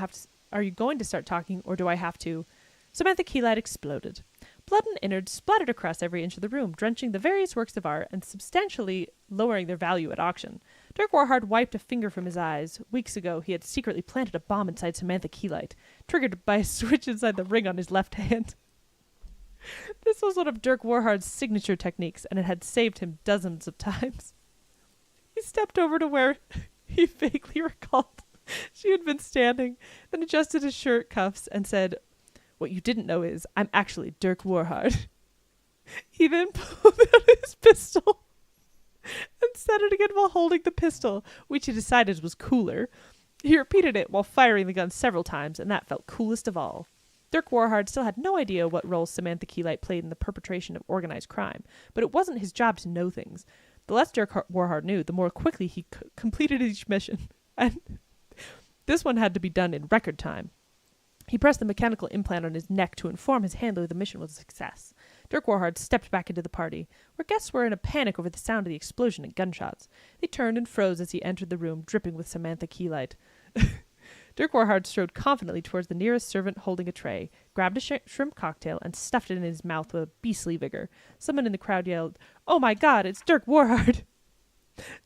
to start talking, or do I have to?" Samantha Keylight exploded. Blood and innards splattered across every inch of the room, drenching the various works of art and substantially lowering their value at auction. Dirk Warhard wiped a finger from his eyes. Weeks ago, he had secretly planted a bomb inside Samantha Keylight, triggered by a switch inside the ring on his left hand. This was one of Dirk Warhard's signature techniques, and it had saved him dozens of times. He stepped over to where he vaguely recalled she had been standing, then adjusted his shirt cuffs and said, What you didn't know is I'm actually Dirk Warhard. He then pulled out his pistol and set it again while holding the pistol, which he decided was cooler. He repeated it while firing the gun several times, and that felt coolest of all. Dirk Warhard still had no idea what role Samantha Keylight played in the perpetration of organized crime, but it wasn't his job to know things. The less Dirk Warhard knew, the more quickly he completed each mission, and this one had to be done in record time. He pressed the mechanical implant on his neck to inform his handler the mission was a success. Dirk Warhard stepped back into the party, where guests were in a panic over the sound of the explosion and gunshots. They turned and froze as he entered the room, dripping with Samantha Keylight. Dirk Warhard strode confidently towards the nearest servant holding a tray, grabbed a shrimp cocktail, and stuffed it in his mouth with a beastly vigor. Someone in the crowd yelled, "Oh my God, it's Dirk Warhard!"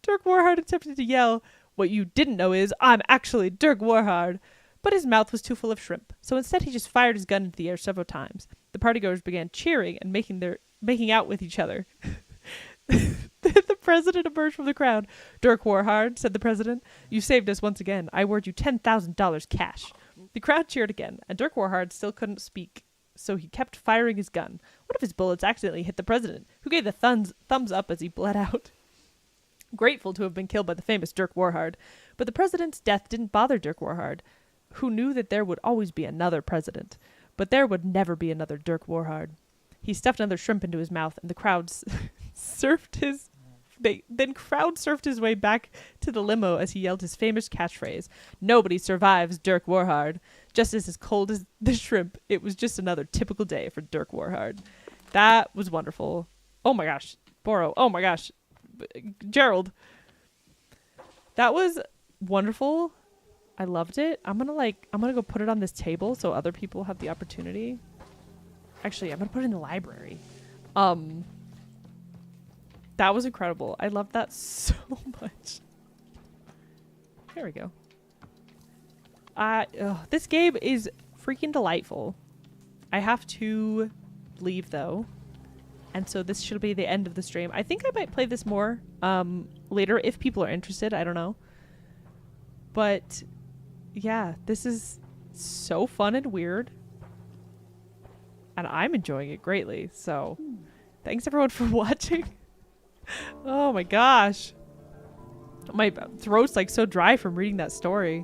Dirk Warhard attempted to yell, "What you didn't know is I'm actually Dirk Warhard!" But his mouth was too full of shrimp, so instead he just fired his gun into the air several times. The partygoers began cheering and making out with each other. The president emerged from the crowd. "Dirk Warhard," said the president, "you saved us once again. I award you $10,000 cash." The crowd cheered again, and Dirk Warhard still couldn't speak, so he kept firing his gun. One of his bullets accidentally hit the president, who gave the thumbs up as he bled out. Grateful to have been killed by the famous Dirk Warhard, but the president's death didn't bother Dirk Warhard, who knew that there would always be another president, but there would never be another Dirk Warhard. He stuffed another shrimp into his mouth, and the crowd surfed his way back to the limo as he yelled his famous catchphrase, "Nobody survives Dirk Warhard." Just as cold as the shrimp, it was just another typical day for Dirk Warhard. That was wonderful. Oh my gosh, Boro. Oh my gosh, Gerald. That was wonderful. I loved it. I'm gonna go put it on this table so other people have the opportunity. Actually, I'm gonna put it in the library. That was incredible. I loved that so much. There we go. This game is freaking delightful. I have to leave though, and so this should be the end of the stream. I think I might play this more later if people are interested. I don't know, but yeah, this is so fun and weird, and I'm enjoying it greatly. So thanks everyone for watching. Oh my gosh, my throat's like so dry from reading that story.